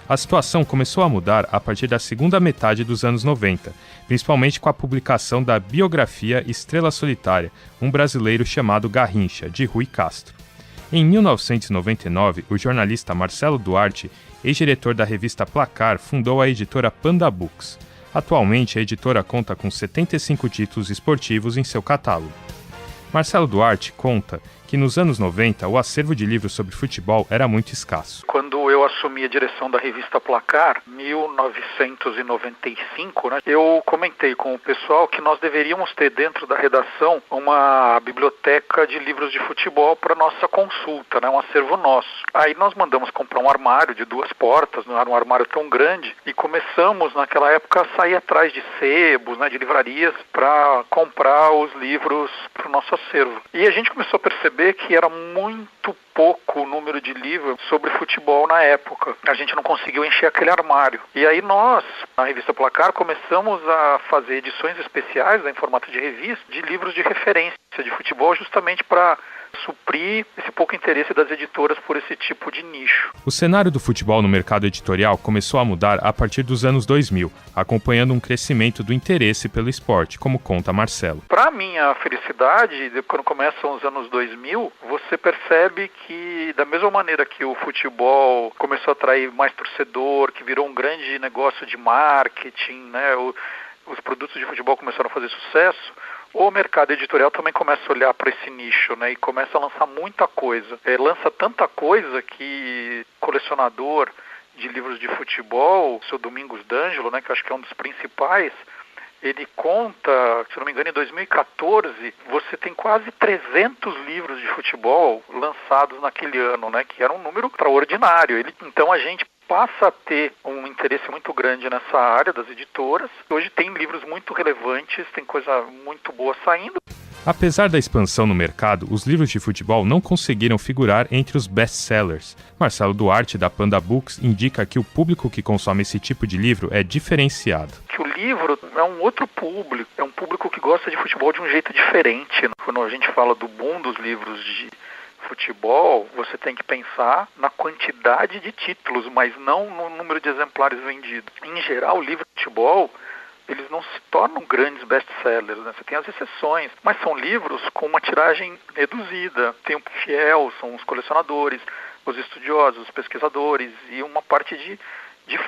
A situação começou a mudar a partir da segunda metade dos anos 90, principalmente com a publicação da biografia Estrela Solitária, um brasileiro chamado Garrincha, de Rui Castro. Em 1999, o jornalista Marcelo Duarte, ex-diretor da revista Placar, fundou a editora Panda Books. Atualmente, a editora conta com 75 títulos esportivos em seu catálogo. Marcelo Duarte conta que nos anos 90 o acervo de livros sobre futebol era muito escasso. Quando eu assumi a direção da revista Placar, 1995, eu comentei com o pessoal que nós deveríamos ter dentro da redação uma biblioteca de livros de futebol para nossa consulta, um acervo nosso. Aí nós mandamos comprar um armário de 2 portas, não era um armário tão grande, e começamos naquela época a sair atrás de sebos, de livrarias, para comprar os livros para o nosso acervo. E a gente começou a perceber que era muito pouco o número de livros sobre futebol na época. A gente não conseguiu encher aquele armário. E aí nós, na revista Placar, começamos a fazer edições especiais, em formato de revista, de livros de referência de futebol, justamente para suprir esse pouco interesse das editoras por esse tipo de nicho. O cenário do futebol no mercado editorial começou a mudar a partir dos anos 2000, acompanhando um crescimento do interesse pelo esporte, como conta Marcelo. Para minha felicidade, quando começam os anos 2000, você percebe que, da mesma maneira que o futebol começou a atrair mais torcedor, que virou um grande negócio de marketing, os produtos de futebol começaram a fazer sucesso, o mercado editorial também começa a olhar para esse nicho, e começa a lançar muita coisa. Lança tanta coisa que colecionador de livros de futebol, o seu Domingos D'Angelo, que eu acho que é um dos principais, ele conta, se não me engano, em 2014, você tem quase 300 livros de futebol lançados naquele ano, que era um número extraordinário. Então a gente passa a ter um interesse muito grande nessa área das editoras. Hoje tem livros muito relevantes, tem coisa muito boa saindo. Apesar da expansão no mercado, os livros de futebol não conseguiram figurar entre os best-sellers. Marcelo Duarte, da Panda Books, indica que o público que consome esse tipo de livro é diferenciado. Que o livro é um outro público, é um público que gosta de futebol de um jeito diferente. Quando a gente fala do boom dos livros de futebol, você tem que pensar na quantidade de títulos, mas não no número de exemplares vendidos. Em geral, o livro de futebol, eles não se tornam grandes best-sellers, Você tem as exceções, mas são livros com uma tiragem reduzida. Tem o fiel, são os colecionadores, os estudiosos, os pesquisadores e uma parte de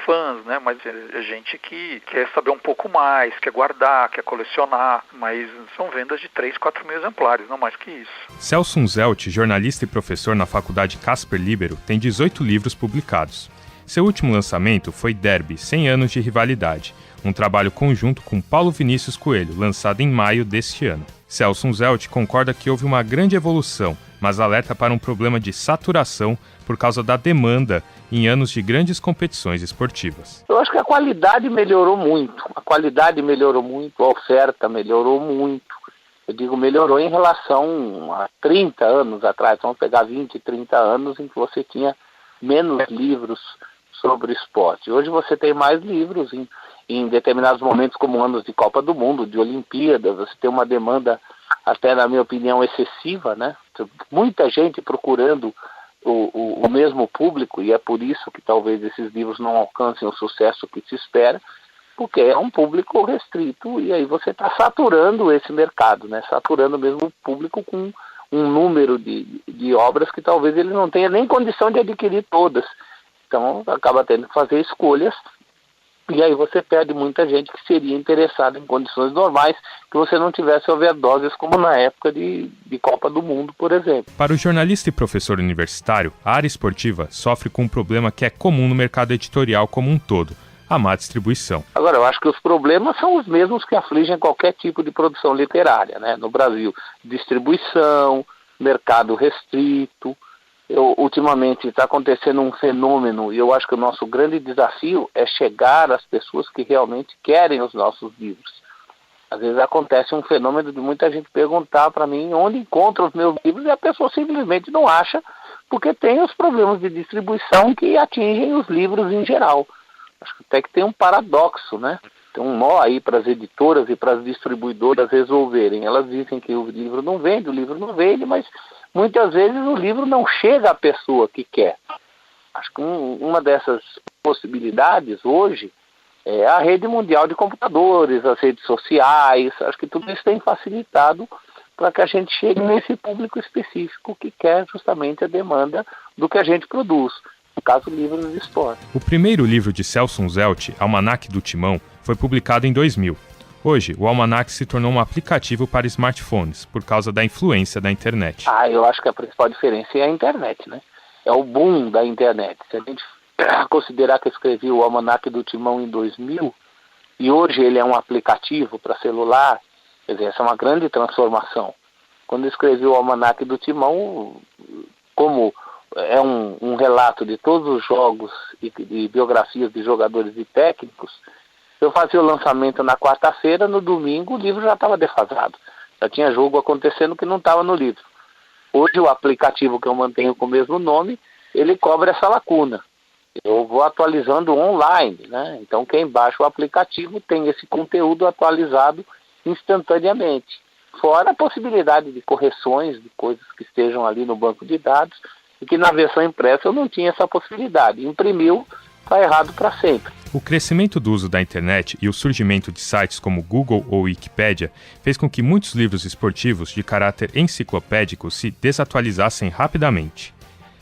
fãs, Mas é gente que quer saber um pouco mais, quer guardar, quer colecionar, mas são vendas de 3, 4 mil exemplares, não mais que isso. Celso Unzelt, jornalista e professor na Faculdade Casper Libero, tem 18 livros publicados. Seu último lançamento foi Derby, 100 anos de rivalidade, um trabalho conjunto com Paulo Vinícius Coelho, lançado em maio deste ano. Celso Unzelt concorda que houve uma grande evolução, mas alerta para um problema de saturação por causa da demanda em anos de grandes competições esportivas. Eu acho que a qualidade melhorou muito, a oferta melhorou muito. Eu digo melhorou em relação a 30 anos atrás, vamos pegar 20, 30 anos em que você tinha menos livros sobre esporte. Hoje você tem mais livros em determinados momentos, como anos de Copa do Mundo, de Olimpíadas, você tem uma demanda, até na minha opinião, excessiva, Muita gente procurando o mesmo público, e é por isso que talvez esses livros não alcancem o sucesso que se espera, porque é um público restrito, e aí você está saturando esse mercado, Saturando mesmo o público com um número de obras que talvez ele não tenha nem condição de adquirir todas. Então acaba tendo que fazer escolhas, e aí você perde muita gente que seria interessada em condições normais, que você não tivesse overdoses como na época de Copa do Mundo, por exemplo. Para o jornalista e professor universitário, a área esportiva sofre com um problema que é comum no mercado editorial como um todo: a má distribuição. Agora, eu acho que os problemas são os mesmos que afligem qualquer tipo de produção literária, no Brasil. Distribuição, mercado restrito. Ultimamente está acontecendo um fenômeno, e eu acho que o nosso grande desafio é chegar às pessoas que realmente querem os nossos livros. Às vezes acontece um fenômeno de muita gente perguntar para mim onde encontra os meus livros e a pessoa simplesmente não acha, porque tem os problemas de distribuição que atingem os livros em geral. Acho que até que tem um paradoxo, né? Tem um nó aí para as editoras e para as distribuidoras resolverem. Elas dizem que o livro não vende, mas muitas vezes o livro não chega à pessoa que quer. Acho que uma dessas possibilidades hoje é a rede mundial de computadores, as redes sociais. Acho que tudo isso tem facilitado para que a gente chegue nesse público específico que quer justamente a demanda do que a gente produz, no caso, livros de esporte. O primeiro livro de Celso Zelt, Almanac do Timão, foi publicado em 2000. Hoje, o Almanac se tornou um aplicativo para smartphones, por causa da influência da internet. Eu acho que a principal diferença é a internet, né? É o boom da internet. Se a gente considerar que eu escrevi o Almanac do Timão em 2000 e hoje ele é um aplicativo para celular, quer dizer, essa é uma grande transformação. Quando eu escrevi o Almanac do Timão, como é um relato de todos os jogos e biografias de jogadores e técnicos, eu fazia o lançamento na quarta-feira, no domingo o livro já estava defasado. Já tinha jogo acontecendo que não estava no livro. Hoje o aplicativo que eu mantenho com o mesmo nome, ele cobre essa lacuna. Eu vou atualizando online, né? Então quem baixa o aplicativo tem esse conteúdo atualizado instantaneamente. Fora a possibilidade de correções de coisas que estejam ali no banco de dados e que na versão impressa eu não tinha essa possibilidade. Imprimiu, está errado para sempre. O crescimento do uso da internet e o surgimento de sites como Google ou Wikipédia fez com que muitos livros esportivos de caráter enciclopédico se desatualizassem rapidamente.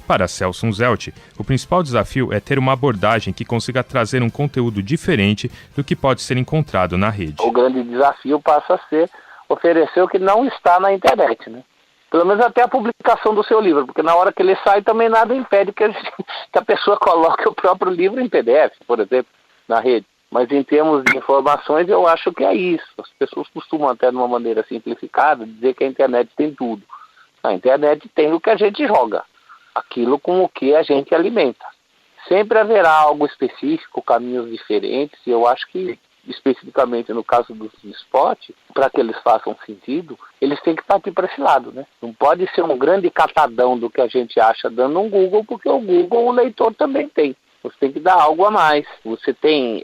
Para Celso Zelt, o principal desafio é ter uma abordagem que consiga trazer um conteúdo diferente do que pode ser encontrado na rede. O grande desafio passa a ser oferecer o que não está na internet, né? Pelo menos até a publicação do seu livro, porque na hora que ele sai também nada impede que a pessoa coloque o próprio livro em PDF, por exemplo, na rede. Mas em termos de informações, eu acho que é isso. As pessoas costumam até de uma maneira simplificada dizer que a internet tem tudo. A internet tem o que a gente joga, aquilo com o que a gente alimenta. Sempre haverá algo específico, caminhos diferentes, e eu acho que, especificamente no caso do esporte, para que eles façam sentido, eles têm que partir para esse lado, né? Não pode ser um grande catadão do que a gente acha dando um Google, porque o Google o leitor também tem. Você tem que dar algo a mais. Você tem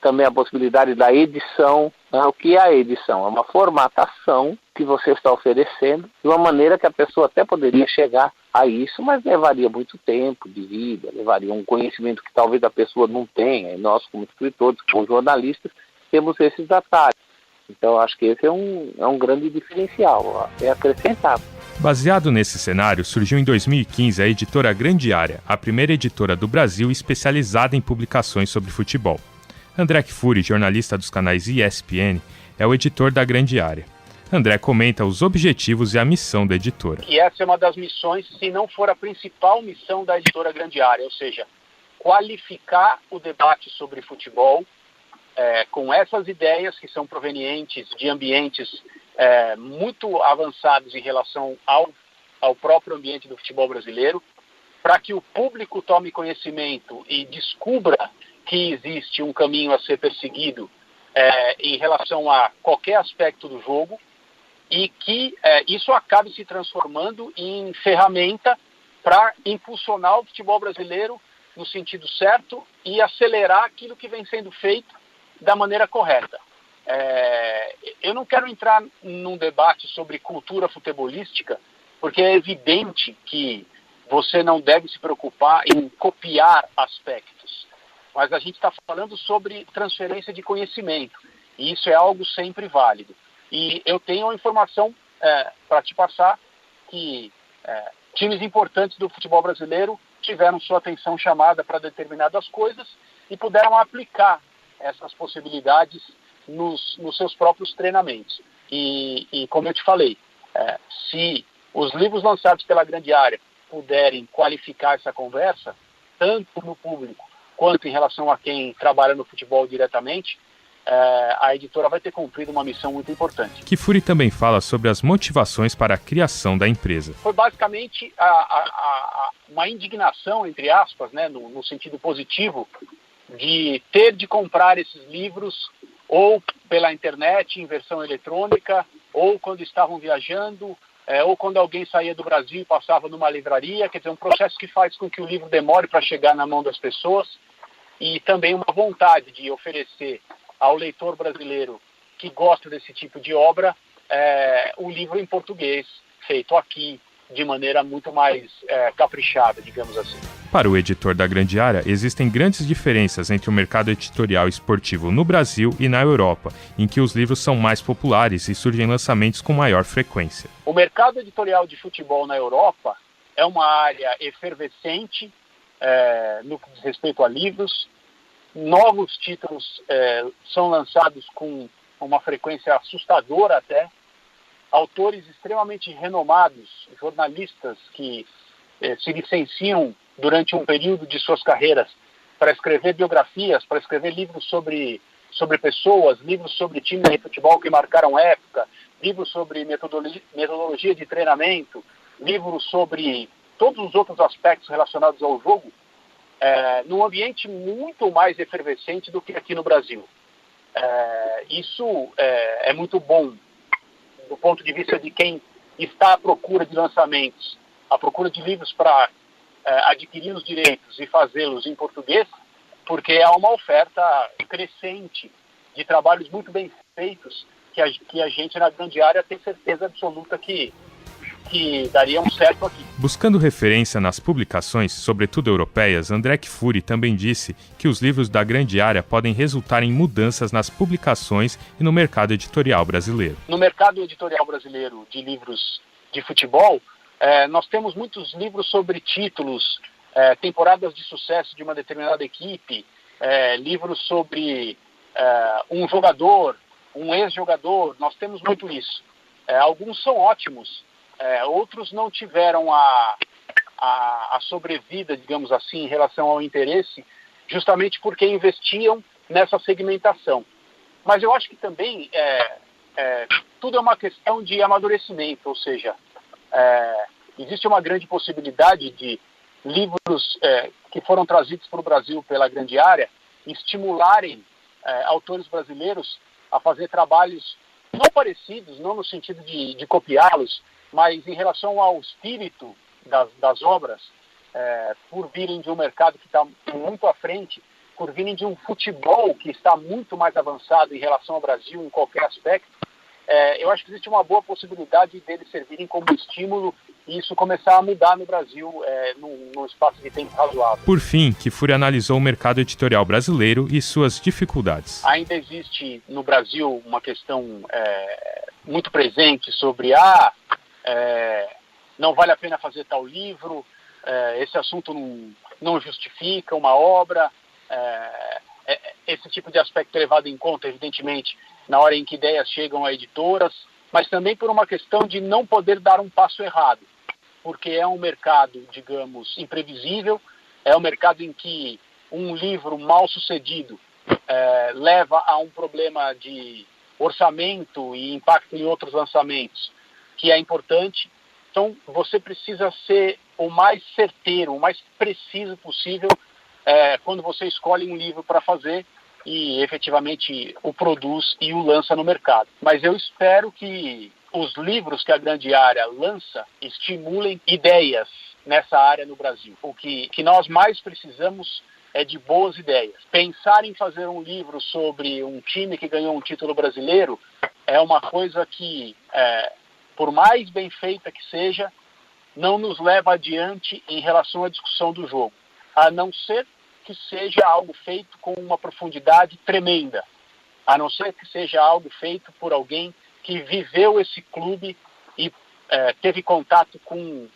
também a possibilidade da edição. O que é a edição? É uma formatação que você está oferecendo de uma maneira que a pessoa até poderia chegar a isso, mas levaria muito tempo de vida, levaria um conhecimento que talvez a pessoa não tenha. E nós, como escritores, como jornalistas, temos esses detalhes. Então, acho que esse é um grande diferencial, é acrescentar. Baseado nesse cenário, surgiu em 2015 a editora Grande Área, a primeira editora do Brasil especializada em publicações sobre futebol. André Kfouri, jornalista dos canais ESPN, é o editor da Grande Área. André comenta os objetivos e a missão da editora. E essa é uma das missões, se não for a principal missão da editora Grande Área, ou seja, qualificar o debate sobre futebol com essas ideias que são provenientes de ambientes muito avançados em relação ao próprio ambiente do futebol brasileiro, para que o público tome conhecimento e descubra que existe um caminho a ser perseguido em relação a qualquer aspecto do jogo e que isso acabe se transformando em ferramenta para impulsionar o futebol brasileiro no sentido certo e acelerar aquilo que vem sendo feito da maneira correta. Eu não quero entrar num debate sobre cultura futebolística, porque é evidente que você não deve se preocupar em copiar aspectos, mas a gente está falando sobre transferência de conhecimento, e isso é algo sempre válido. E eu tenho uma informação para te passar que times importantes do futebol brasileiro tiveram sua atenção chamada para determinadas coisas e puderam aplicar essas possibilidades nos seus próprios treinamentos. E como eu te falei, se os livros lançados pela Grande Área puderem qualificar essa conversa, tanto no público quanto em relação a quem trabalha no futebol diretamente, a editora vai ter cumprido uma missão muito importante. Kfouri também fala sobre as motivações para a criação da empresa. Foi basicamente uma indignação, entre aspas, né, no sentido positivo, de ter de comprar esses livros ou pela internet em versão eletrônica, ou quando estavam viajando, ou quando alguém saía do Brasil e passava numa livraria. Quer dizer, um processo que faz com que o livro demore para chegar na mão das pessoas, e também uma vontade de oferecer ao leitor brasileiro que gosta desse tipo de obra o livro em português, feito aqui de maneira muito mais caprichada, digamos assim. Para o editor da Grande Área, existem grandes diferenças entre o mercado editorial esportivo no Brasil e na Europa, em que os livros são mais populares e surgem lançamentos com maior frequência. O mercado editorial de futebol na Europa é uma área efervescente no que diz respeito a livros. Novos títulos são lançados com uma frequência assustadora até. Autores extremamente renomados, jornalistas que se licenciam durante um período de suas carreiras para escrever biografias, para escrever livros sobre pessoas, livros sobre times de futebol que marcaram época, livros sobre metodologia de treinamento, livros sobre todos os outros aspectos relacionados ao jogo, num ambiente muito mais efervescente do que aqui no Brasil. Isso é muito bom do ponto de vista de quem está à procura de lançamentos, à procura de livros para adquirir os direitos e fazê-los em português, porque há uma oferta crescente de trabalhos muito bem feitos que a gente na Grande Área tem certeza absoluta que dariam certo aqui. Buscando referência nas publicações, sobretudo europeias, André Kfouri também disse que os livros da Grande Área podem resultar em mudanças nas publicações e no mercado editorial brasileiro. No mercado editorial brasileiro de livros de futebol, nós temos muitos livros sobre títulos, temporadas de sucesso de uma determinada equipe, livros sobre um jogador, um ex-jogador. Nós temos muito isso. Alguns são ótimos, outros não tiveram a sobrevida, digamos assim, em relação ao interesse, justamente porque investiam nessa segmentação. Mas eu acho que também tudo é uma questão de amadurecimento, ou seja, existe uma grande possibilidade de livros que foram trazidos para o Brasil pela Grande Área estimularem autores brasileiros a fazer trabalhos não parecidos, não no sentido de copiá-los, mas em relação ao espírito das obras, por virem de um mercado que está muito à frente, por virem de um futebol que está muito mais avançado em relação ao Brasil em qualquer aspecto, eu acho que existe uma boa possibilidade deles servirem como estímulo e isso começar a mudar no Brasil num espaço de tempo razoável. Por fim, Kfouri analisou o mercado editorial brasileiro e suas dificuldades. Ainda existe no Brasil uma questão muito presente sobre não vale a pena fazer tal livro, esse assunto não justifica uma obra. Esse tipo de aspecto é levado em conta, evidentemente, na hora em que ideias chegam a editoras, mas também por uma questão de não poder dar um passo errado, porque é um mercado, digamos, imprevisível, é um mercado em que um livro mal sucedido leva a um problema de orçamento e impacto em outros lançamentos, que é importante. Então, você precisa ser o mais certeiro, o mais preciso possível quando você escolhe um livro para fazer e efetivamente o produz e o lança no mercado. Mas eu espero que os livros que a Grande Área lança estimulem ideias nessa área no Brasil. O que nós mais precisamos é de boas ideias. Pensar em fazer um livro sobre um time que ganhou um título brasileiro é uma coisa que, por mais bem feita que seja, não nos leva adiante em relação à discussão do jogo, a não ser que seja algo feito com uma profundidade tremenda, a não ser que seja algo feito por alguém que viveu esse clube e teve contato com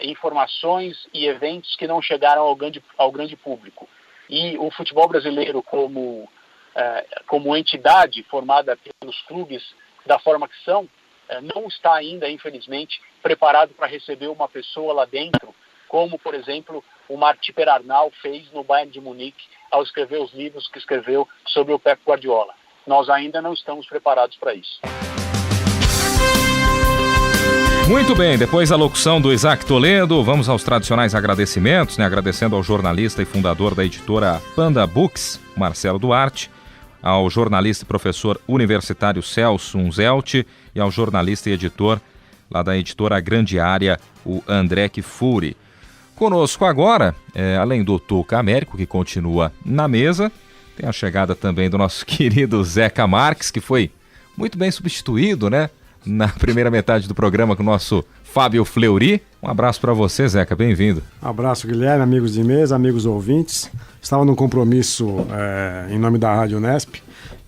informações e eventos que não chegaram ao grande público. E o futebol brasileiro como entidade formada pelos clubes da forma que são, não está ainda, infelizmente, preparado para receber uma pessoa lá dentro, como, por exemplo, o Martí Perarnau fez no Bayern de Munique ao escrever os livros que escreveu sobre o Pep Guardiola. Nós ainda não estamos preparados para isso. Muito bem, depois da locução do Isaac Toledo, vamos aos tradicionais agradecimentos, agradecendo ao jornalista e fundador da editora Panda Books, Marcelo Duarte, ao jornalista e professor universitário Celso Unzelt e ao jornalista e editor lá da editora Grande Área, o André Kfouri. Conosco agora, além do Tuca Américo, que continua na mesa, tem a chegada também do nosso querido Zeca Marques, que foi muito bem substituído, né, na primeira metade do programa com o nosso Fábio Fleury. Um abraço para você, Zeca, bem-vindo. Um abraço, Guilherme, amigos de mesa, amigos ouvintes. Estava num compromisso em nome da Rádio Unesp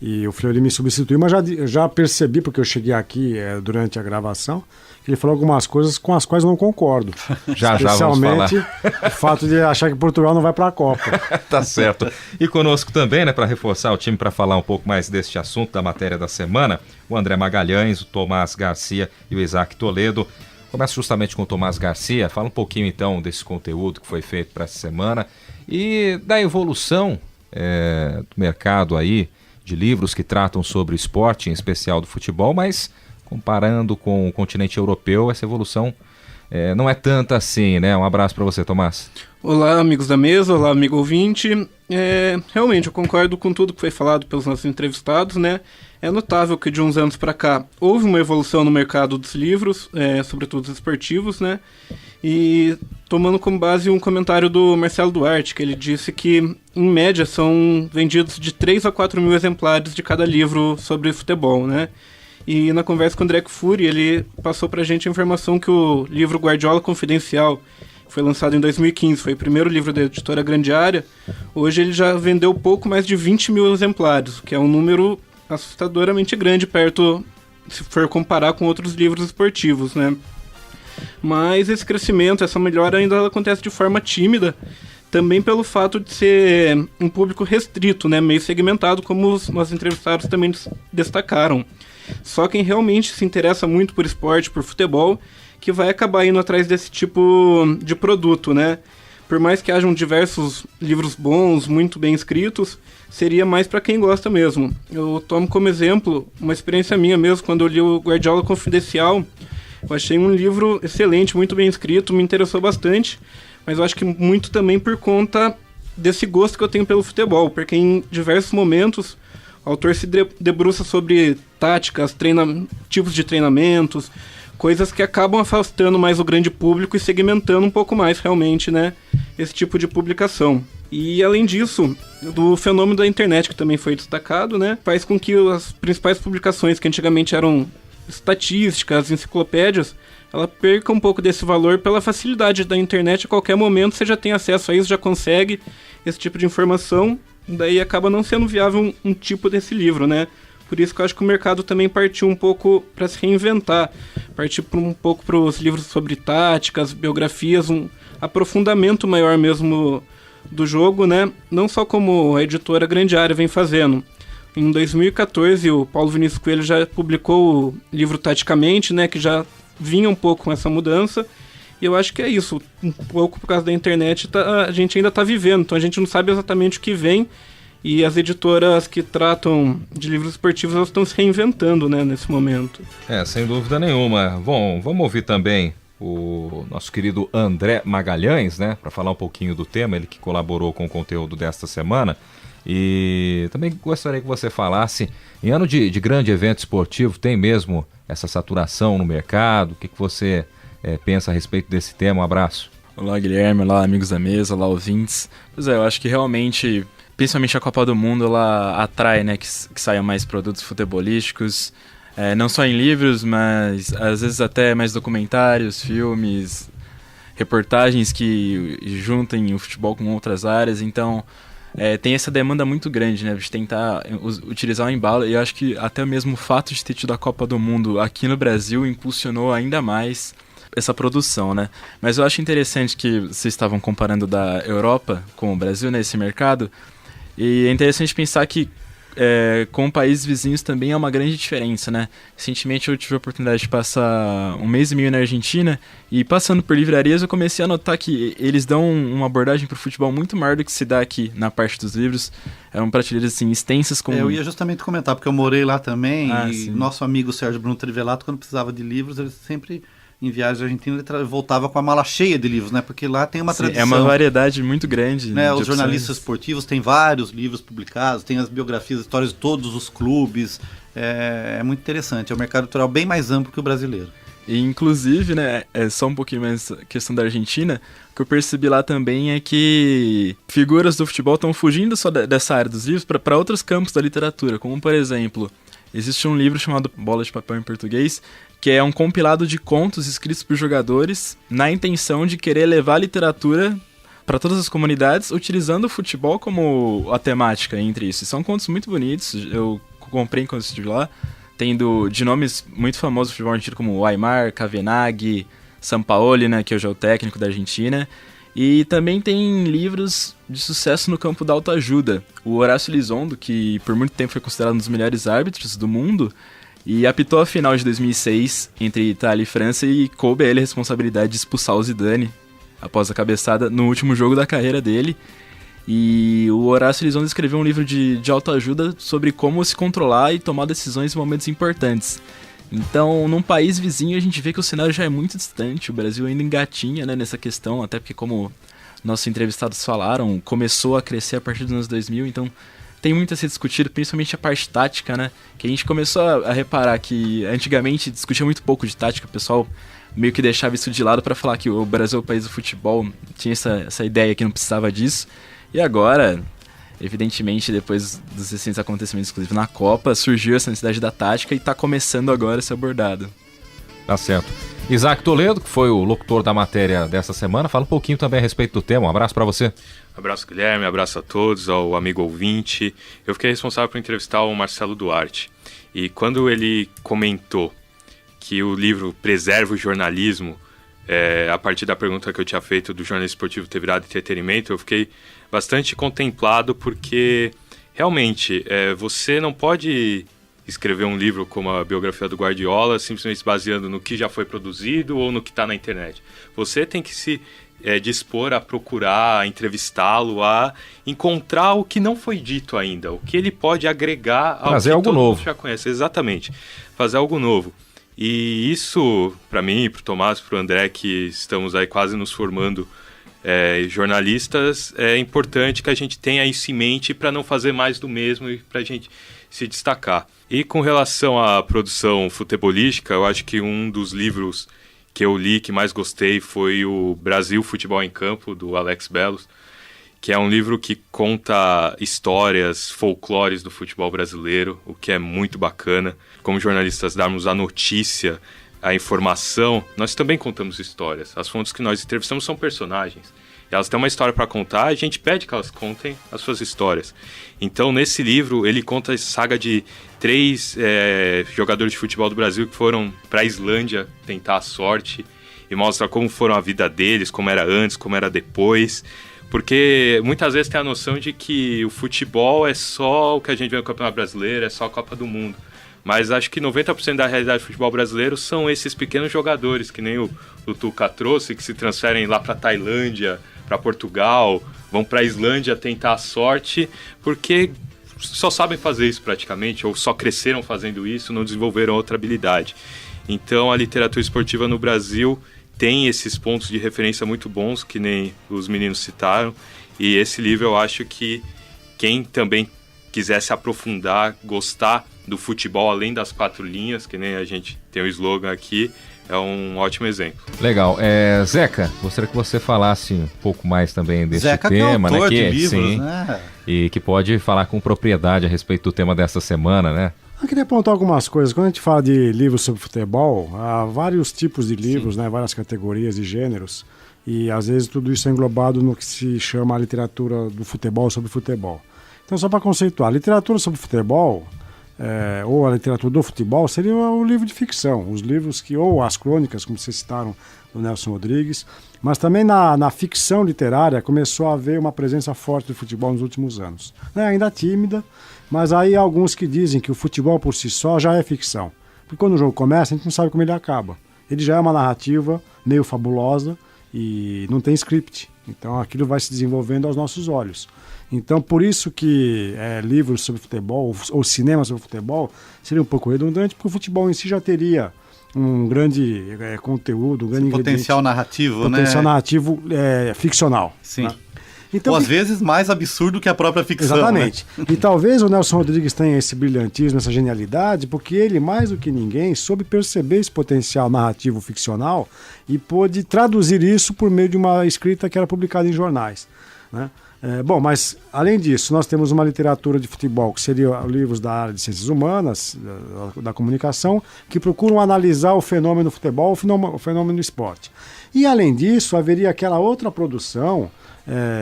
e o Fleury me substituiu, mas já percebi, porque eu cheguei aqui durante a gravação, que ele falou algumas coisas com as quais eu não concordo. Já vamos falar. Especialmente o fato de achar que Portugal não vai para a Copa. Tá certo. E conosco também, né, para reforçar o time, para falar um pouco mais deste assunto, da matéria da semana, o André Magalhães, o Tomás Garcia e o Isaac Toledo. Começa justamente com o Tomás Garcia. Fala um pouquinho então desse conteúdo que foi feito para essa semana e da evolução do mercado aí de livros que tratam sobre o esporte, em especial do futebol, mas comparando com o continente europeu, essa evolução não é tanta assim, né? Um abraço para você, Tomás. Olá, amigos da mesa, olá, amigo ouvinte. Realmente, eu concordo com tudo que foi falado pelos nossos entrevistados, né? É notável que de uns anos para cá houve uma evolução no mercado dos livros, sobretudo os esportivos, né? E tomando como base um comentário do Marcelo Duarte, que ele disse que, em média, são vendidos de 3 a 4 mil exemplares de cada livro sobre futebol, né? E na conversa com o André Kfouri, ele passou pra gente a informação que o livro Guardiola Confidencial, que foi lançado em 2015, foi o primeiro livro da editora Grande Área, hoje ele já vendeu pouco mais de 20 mil exemplares, que é um número assustadoramente grande perto, se for comparar com outros livros esportivos, né? Mas esse crescimento, essa melhora ainda acontece de forma tímida, também pelo fato de ser um público restrito, né? Meio segmentado, como os nossos entrevistados também destacaram. Só quem realmente se interessa muito por esporte, por futebol, que vai acabar indo atrás desse tipo de produto, né? Por mais que hajam diversos livros bons, muito bem escritos, seria mais para quem gosta mesmo. Eu tomo como exemplo uma experiência minha mesmo, quando eu li o Guardiola Confidencial. Eu achei um livro excelente, muito bem escrito, me interessou bastante, mas eu acho que muito também por conta desse gosto que eu tenho pelo futebol, porque em diversos momentos o autor se debruça sobre táticas, tipos de treinamentos, coisas que acabam afastando mais o grande público e segmentando um pouco mais realmente, né, esse tipo de publicação. E além disso, do fenômeno da internet, que também foi destacado, né, faz com que as principais publicações que antigamente eram estatísticas, enciclopédias, ela perca um pouco desse valor pela facilidade da internet. A qualquer momento você já tem acesso a isso, já consegue esse tipo de informação, daí acaba não sendo viável um tipo desse livro, né? Por isso que eu acho que o mercado também partiu um pouco para se reinventar, partir um pouco para os livros sobre táticas, biografias, um aprofundamento maior mesmo do jogo, né? Não só como a editora Grande Área vem fazendo. Em 2014, o Paulo Vinícius Coelho já publicou o livro Taticamente, né? Que já vinha um pouco com essa mudança. E eu acho que é isso. Um pouco por causa da internet, a gente ainda está vivendo. Então a gente não sabe exatamente o que vem. E as editoras que tratam de livros esportivos, elas estão se reinventando, né, nesse momento. Sem dúvida nenhuma. Bom, vamos ouvir também o nosso querido André Magalhães, né, para falar um pouquinho do tema, ele que colaborou com o conteúdo desta semana. E também gostaria que você falasse, em ano de grande evento esportivo, tem mesmo essa saturação no mercado? O que você pensa a respeito desse tema? Um abraço. Olá, Guilherme, olá, amigos da mesa, olá, ouvintes. Pois eu acho que realmente, principalmente a Copa do Mundo, ela atrai, né, que saiam mais produtos futebolísticos, não só em livros, mas às vezes até mais documentários, filmes, reportagens que juntem o futebol com outras áreas. Então tem essa demanda muito grande, né, de tentar utilizar o embalo, e eu acho que até mesmo o fato de ter tido a Copa do Mundo aqui no Brasil impulsionou ainda mais essa produção, né? Mas eu acho interessante que vocês estavam comparando da Europa com o Brasil nesse mercado, e é interessante pensar que com países vizinhos também é uma grande diferença, né? Recentemente eu tive a oportunidade de passar 1 mês e meio na Argentina, e passando por livrarias eu comecei a notar que eles dão uma abordagem para o futebol muito maior do que se dá aqui na parte dos livros. Eram prateleiras assim, extensas com... Eu ia justamente comentar, porque eu morei lá também, e sim. Nosso amigo Sérgio Bruno Trivelato, quando precisava de livros, ele sempre em viagens à Argentina, ele voltava com a mala cheia de livros, né? Porque lá tem uma tradição. É uma variedade muito grande. Né? Os jornalistas esportivos têm vários livros publicados, tem as biografias, histórias de todos os clubes. É muito interessante. É um mercado editorial bem mais amplo que o brasileiro. E, inclusive, né, só um pouquinho mais questão da Argentina, o que eu percebi lá também é que figuras do futebol estão fugindo só dessa área dos livros para outros campos da literatura, como, por exemplo, existe um livro chamado Bola de Papel em português, que é um compilado de contos escritos por jogadores na intenção de querer levar a literatura para todas as comunidades, utilizando o futebol como a temática entre isso. E são contos muito bonitos, eu comprei quando estive lá, tendo de nomes muito famosos do futebol argentino como Aimar, Cavenaghi, Sampaoli, né, que hoje é o técnico da Argentina. E também tem livros de sucesso no campo da autoajuda. O Horácio Elizondo, que por muito tempo foi considerado um dos melhores árbitros do mundo, e apitou a final de 2006 entre Itália e França, e coube a ele a responsabilidade de expulsar o Zidane após a cabeçada no último jogo da carreira dele. E o Horácio Elizondo escreveu um livro de autoajuda sobre como se controlar e tomar decisões em momentos importantes. Então, num país vizinho, a gente vê que o cenário já é muito distante, o Brasil ainda engatinha, né, nessa questão, até porque, como nossos entrevistados falaram, começou a crescer a partir dos anos 2000, então tem muito a ser discutido, principalmente a parte tática, né, que a gente começou a reparar que antigamente discutia muito pouco de tática, o pessoal meio que deixava isso de lado para falar que o Brasil é o país do futebol, tinha essa ideia que não precisava disso. E agora, evidentemente, depois dos recentes acontecimentos, inclusive na Copa, surgiu essa necessidade da tática e está começando agora a ser abordado. Tá certo. Isaac Toledo, que foi o locutor da matéria dessa semana, fala um pouquinho também a respeito do tema. Um abraço para você. Abraço, Guilherme, abraço a todos, ao amigo ouvinte. Eu fiquei responsável por entrevistar o Marcelo Duarte. E quando ele comentou que o livro preserva o jornalismo, a partir da pergunta que eu tinha feito do jornalismo esportivo ter virado entretenimento, eu fiquei bastante contemplado, porque realmente você não pode escrever um livro como a biografia do Guardiola simplesmente baseando no que já foi produzido ou no que está na internet. Você tem que se dispor a procurar, a entrevistá-lo, a encontrar o que não foi dito ainda, o que ele pode agregar ao fazer que algo todo novo. mundo já conhece. Exatamente, fazer algo novo. E isso, para mim, para o Tomás, para o André, que estamos aí quase nos formando jornalistas, é importante que a gente tenha isso em mente para não fazer mais do mesmo e para a gente se destacar. E com relação à produção futebolística, eu acho que um dos livros que eu li que mais gostei foi o Brasil Futebol em Campo, do Alex Bellos, que é um livro que conta histórias, folclores do futebol brasileiro, o que é muito bacana. Como jornalistas, darmos a notícia, a informação, nós também contamos histórias. As fontes que nós entrevistamos são personagens. Elas têm uma história para contar, a gente pede que elas contem as suas histórias. Então, nesse livro, ele conta a saga de 3 jogadores de futebol do Brasil que foram para a Islândia tentar a sorte e mostra como foram a vida deles, como era antes, como era depois. Porque muitas vezes tem a noção de que o futebol é só o que a gente vê no Campeonato Brasileiro, é só a Copa do Mundo. Mas acho que 90% da realidade do futebol brasileiro são esses pequenos jogadores, que nem o Tuca trouxe, que se transferem lá para Tailândia, para Portugal, vão para a Islândia tentar a sorte, porque só sabem fazer isso praticamente, ou só cresceram fazendo isso, não desenvolveram outra habilidade. Então a literatura esportiva no Brasil tem esses pontos de referência muito bons, que nem os meninos citaram, e esse livro eu acho que quem também quiser se aprofundar, gostar do futebol além das 4 linhas, que nem a gente tem o slogan aqui, é um ótimo exemplo. Legal. Zeca, gostaria que você falasse um pouco mais também desse Zeca, tema, que é autor né? de livros, sim, né? E que pode falar com propriedade a respeito do tema dessa semana, né? Eu queria apontar algumas coisas. Quando a gente fala de livros sobre futebol, há vários tipos de livros, né, várias categorias e gêneros, e às vezes tudo isso é englobado no que se chama a literatura do futebol sobre futebol. Então, só para conceituar, a literatura sobre futebol, ou a literatura do futebol, seria o livro de ficção, os livros ou as crônicas, como vocês citaram, do Nelson Rodrigues, mas também na ficção literária começou a haver uma presença forte do futebol nos últimos anos. Ainda tímida, mas aí há alguns que dizem que o futebol por si só já é ficção. Porque quando o jogo começa, a gente não sabe como ele acaba. Ele já é uma narrativa meio fabulosa e não tem script. Então aquilo vai se desenvolvendo aos nossos olhos. Então por isso que livros sobre futebol ou cinema sobre futebol seria um pouco redundante, porque o futebol em si já teria um grande conteúdo, um grande potencial narrativo, potencial narrativo ficcional. Sim. Né? Então, ou às vezes mais absurdo que a própria ficção. Exatamente. Né? E talvez o Nelson Rodrigues tenha esse brilhantismo, essa genialidade, porque ele, mais do que ninguém, soube perceber esse potencial narrativo ficcional e pôde traduzir isso por meio de uma escrita que era publicada em jornais. Né? Bom, mas além disso, nós temos uma literatura de futebol, que seria livros da área de ciências humanas, da comunicação, que procuram analisar o fenômeno futebol, o fenômeno esporte. E além disso, haveria aquela outra produção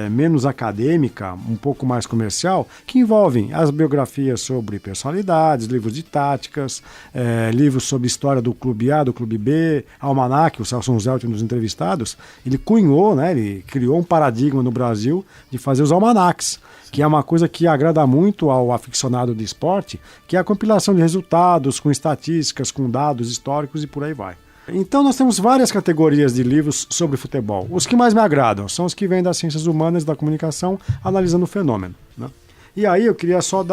menos acadêmica, um pouco mais comercial, que envolvem as biografias sobre personalidades, livros de táticas, livros sobre história do clube A, do clube B, almanaque. O Celso Zelt, um dos entrevistados, ele cunhou, né, ele criou um paradigma no Brasil de fazer os almanaques, que é uma coisa que agrada muito ao aficionado de esporte, que é a compilação de resultados com estatísticas, com dados históricos e por aí vai. Então nós temos várias categorias de livros sobre futebol. Os que mais me agradam são os que vêm das ciências humanas e da comunicação, analisando o fenômeno. Né? E aí eu queria só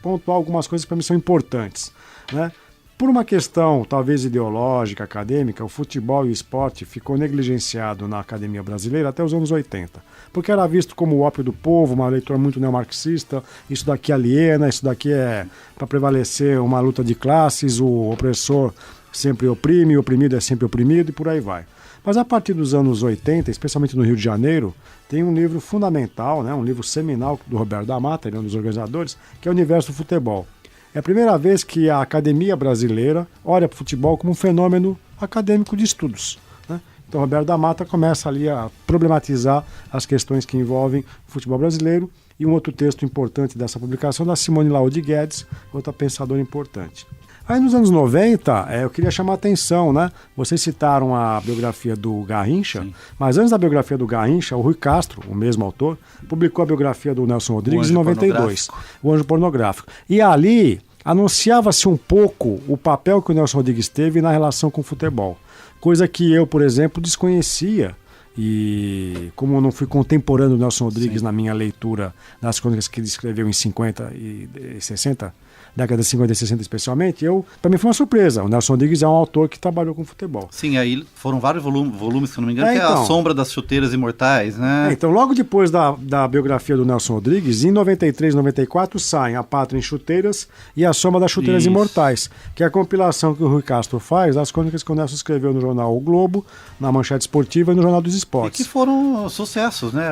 pontuar algumas coisas que para mim são importantes. Né? Por uma questão talvez ideológica, acadêmica, o futebol e o esporte ficou negligenciado na academia brasileira até os anos 80. Porque era visto como o ópio do povo, uma leitura muito neomarxista, isso daqui aliena, isso daqui é para prevalecer uma luta de classes, o opressor sempre oprime, o oprimido é sempre oprimido e por aí vai. Mas a partir dos anos 80, especialmente no Rio de Janeiro, tem um livro fundamental, né, um livro seminal do Roberto da Mata, ele é um dos organizadores, que é o Universo do Futebol. É a primeira vez que a academia brasileira olha para o futebol como um fenômeno acadêmico de estudos. Né? Então Roberto da Mata começa ali a problematizar as questões que envolvem o futebol brasileiro. E um outro texto importante dessa publicação da Simone Laudi Guedes, outra pensadora importante. Aí nos anos 90, eu queria chamar a atenção, né? Vocês citaram a biografia do Garrincha, sim, mas antes da biografia do Garrincha, o Rui Castro, o mesmo autor, publicou a biografia do Nelson Rodrigues em 92, O Anjo Pornográfico. E ali anunciava-se um pouco o papel que o Nelson Rodrigues teve na relação com o futebol, coisa que eu, por exemplo, desconhecia. E como eu não fui contemporâneo do Nelson Rodrigues, sim, na minha leitura das crônicas que ele escreveu em 50 e 60, década de 50 e 60 especialmente, para mim foi uma surpresa. O Nelson Rodrigues é um autor que trabalhou com futebol. Sim, aí foram vários volumes, se eu não me engano, que é A Sombra das Chuteiras Imortais, né? Então, logo depois da biografia do Nelson Rodrigues, em 93 e 94, saem A Pátria em Chuteiras e A Sombra das Chuteiras Imortais, que é a compilação que o Rui Castro faz das crônicas que o Nelson escreveu no jornal O Globo, na Manchete Esportiva e no Jornal dos Esportes. E que foram sucessos, né?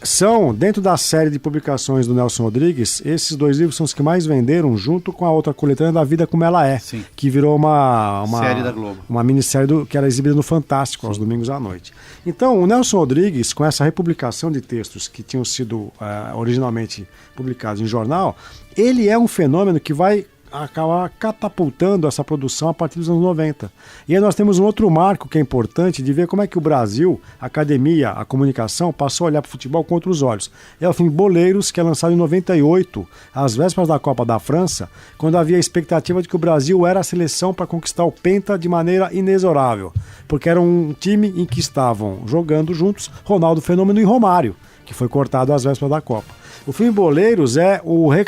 São, dentro da série de publicações do Nelson Rodrigues, esses dois livros são os que mais venderam, junto com a outra coletânea da Vida Como Ela É, sim, que virou uma série da Globo, uma minissérie que era exibida no Fantástico, aos domingos à noite. Então, o Nelson Rodrigues, com essa republicação de textos que tinham sido originalmente publicados em jornal, ele é um fenômeno que vai acabar catapultando essa produção a partir dos anos 90. E aí nós temos um outro marco que é importante de ver como é que o Brasil, a academia, a comunicação, passou a olhar para o futebol com outros olhos. É o filme Boleiros, que é lançado em 98, às vésperas da Copa da França, quando havia a expectativa de que o Brasil era a seleção para conquistar o Penta de maneira inexorável, porque era um time em que estavam jogando juntos Ronaldo Fenômeno e Romário, que foi cortado às vésperas da Copa. O filme Boleiros é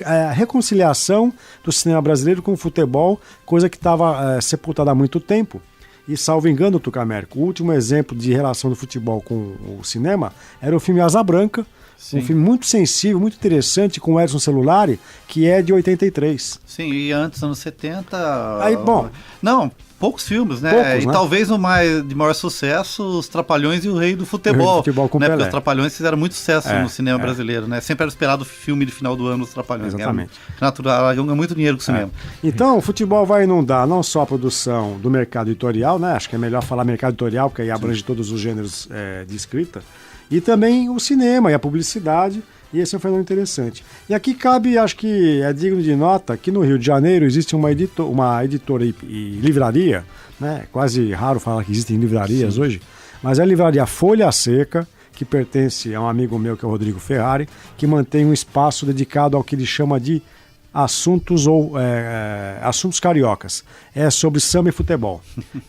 a reconciliação do cinema brasileiro com o futebol, coisa que estava sepultada há muito tempo. E, salvo engano, Tucamérico, o último exemplo de relação do futebol com o cinema era o filme Asa Branca, sim, um filme muito sensível, muito interessante, com o Edson Celulari, que é de 83. Sim, e antes, anos 70... Aí, bom... Não... Poucos filmes, né? Poucos, né? Talvez o de maior sucesso, Os Trapalhões e o Rei do Futebol. Futebol com né? Pelé. Porque os Trapalhões fizeram muito sucesso no cinema brasileiro, né? Sempre era esperado o filme de final do ano, Os Trapalhões. Exatamente. Natural, ganha muito dinheiro com o cinema. Então, o futebol vai inundar não só a produção do mercado editorial, né? Acho que é melhor falar mercado editorial, porque aí abrange todos os gêneros de escrita, e também o cinema e a publicidade. E esse é um fenômeno interessante. E aqui cabe, acho que é digno de nota, que no Rio de Janeiro existe uma editora e livraria, né? Quase raro falar que existem livrarias, sim, hoje, mas é a livraria Folha Seca, que pertence a um amigo meu, que é o Rodrigo Ferrari, que mantém um espaço dedicado ao que ele chama de assuntos cariocas. É sobre samba e futebol.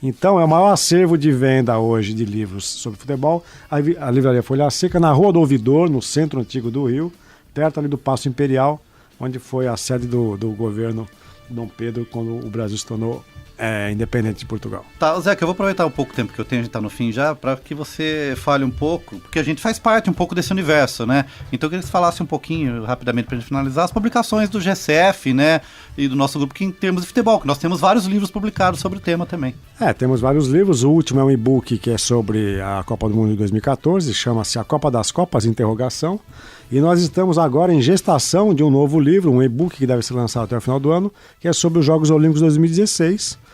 Então, é o maior acervo de venda hoje de livros sobre futebol. A livraria Folha Seca, na Rua do Ouvidor, no centro antigo do Rio, perto ali do Paço Imperial, onde foi a sede do governo Dom Pedro, quando o Brasil se tornou independente de Portugal. Tá, Zeca, eu vou aproveitar um pouco o tempo que eu tenho, a gente tá no fim já, para que você fale um pouco, porque a gente faz parte um pouco desse universo, né? Então eu queria que você falasse um pouquinho, rapidamente, pra gente finalizar, as publicações do GCF, né? E do nosso grupo, que em termos de futebol, que nós temos vários livros publicados sobre o tema também. Temos vários livros. O último é um e-book que é sobre a Copa do Mundo de 2014, chama-se A Copa das Copas, interrogação. E nós estamos agora em gestação de um novo livro, um e-book que deve ser lançado até o final do ano, que é sobre os Jogos Olímpicos 2016.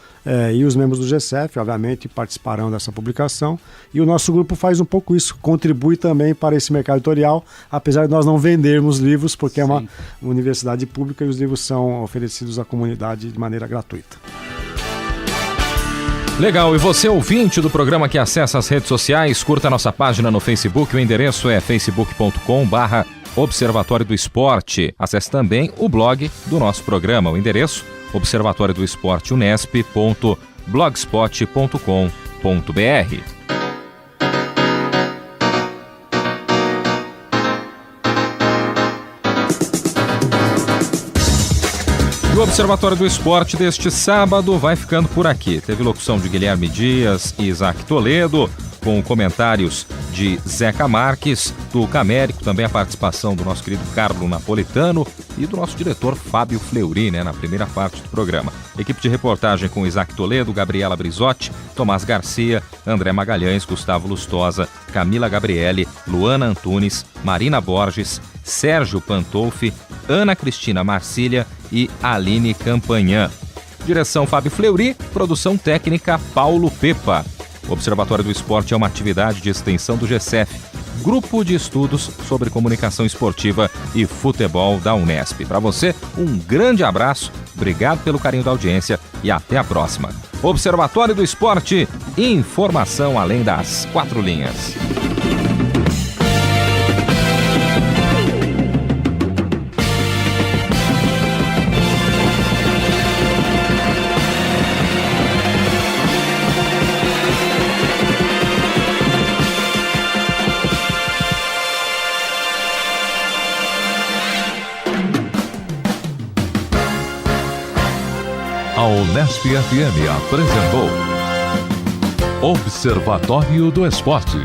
E os membros do GCF, obviamente, participarão dessa publicação. E o nosso grupo faz um pouco isso, contribui também para esse mercado editorial, apesar de nós não vendermos livros, porque é uma universidade pública e os livros são oferecidos à comunidade de maneira gratuita. Legal, e você ouvinte do programa que acessa as redes sociais, curta a nossa página no Facebook, o endereço é facebook.com/Observatório do Esporte. Acesse também o blog do nosso programa, o endereço observatório do esporte unesp.blogspot.com.br. E o Observatório do Esporte deste sábado vai ficando por aqui. Teve locução de Guilherme Dias e Isaac Toledo, com comentários de Zeca Marques, do Camérico, também a participação do nosso querido Carlo Napolitano e do nosso diretor Fábio Fleury, na primeira parte do programa. Equipe de reportagem com Isaac Toledo, Gabriela Brizotti, Tomás Garcia, André Magalhães, Gustavo Lustosa, Camila Gabriele, Luana Antunes, Marina Borges, Sérgio Pantolfi, Ana Cristina Marcília e Aline Campanhã. Direção Fábio Fleury, produção técnica Paulo Pepa. O Observatório do Esporte é uma atividade de extensão do GCF, Grupo de Estudos sobre Comunicação Esportiva e Futebol da Unesp. Para você, um grande abraço, obrigado pelo carinho da audiência e até a próxima. Observatório do Esporte, informação além das 4 linhas. A Unesp FM apresentou Observatório do Esporte,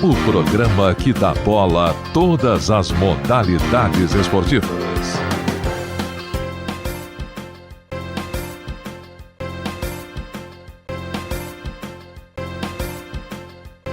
o programa que dá bola a todas as modalidades esportivas.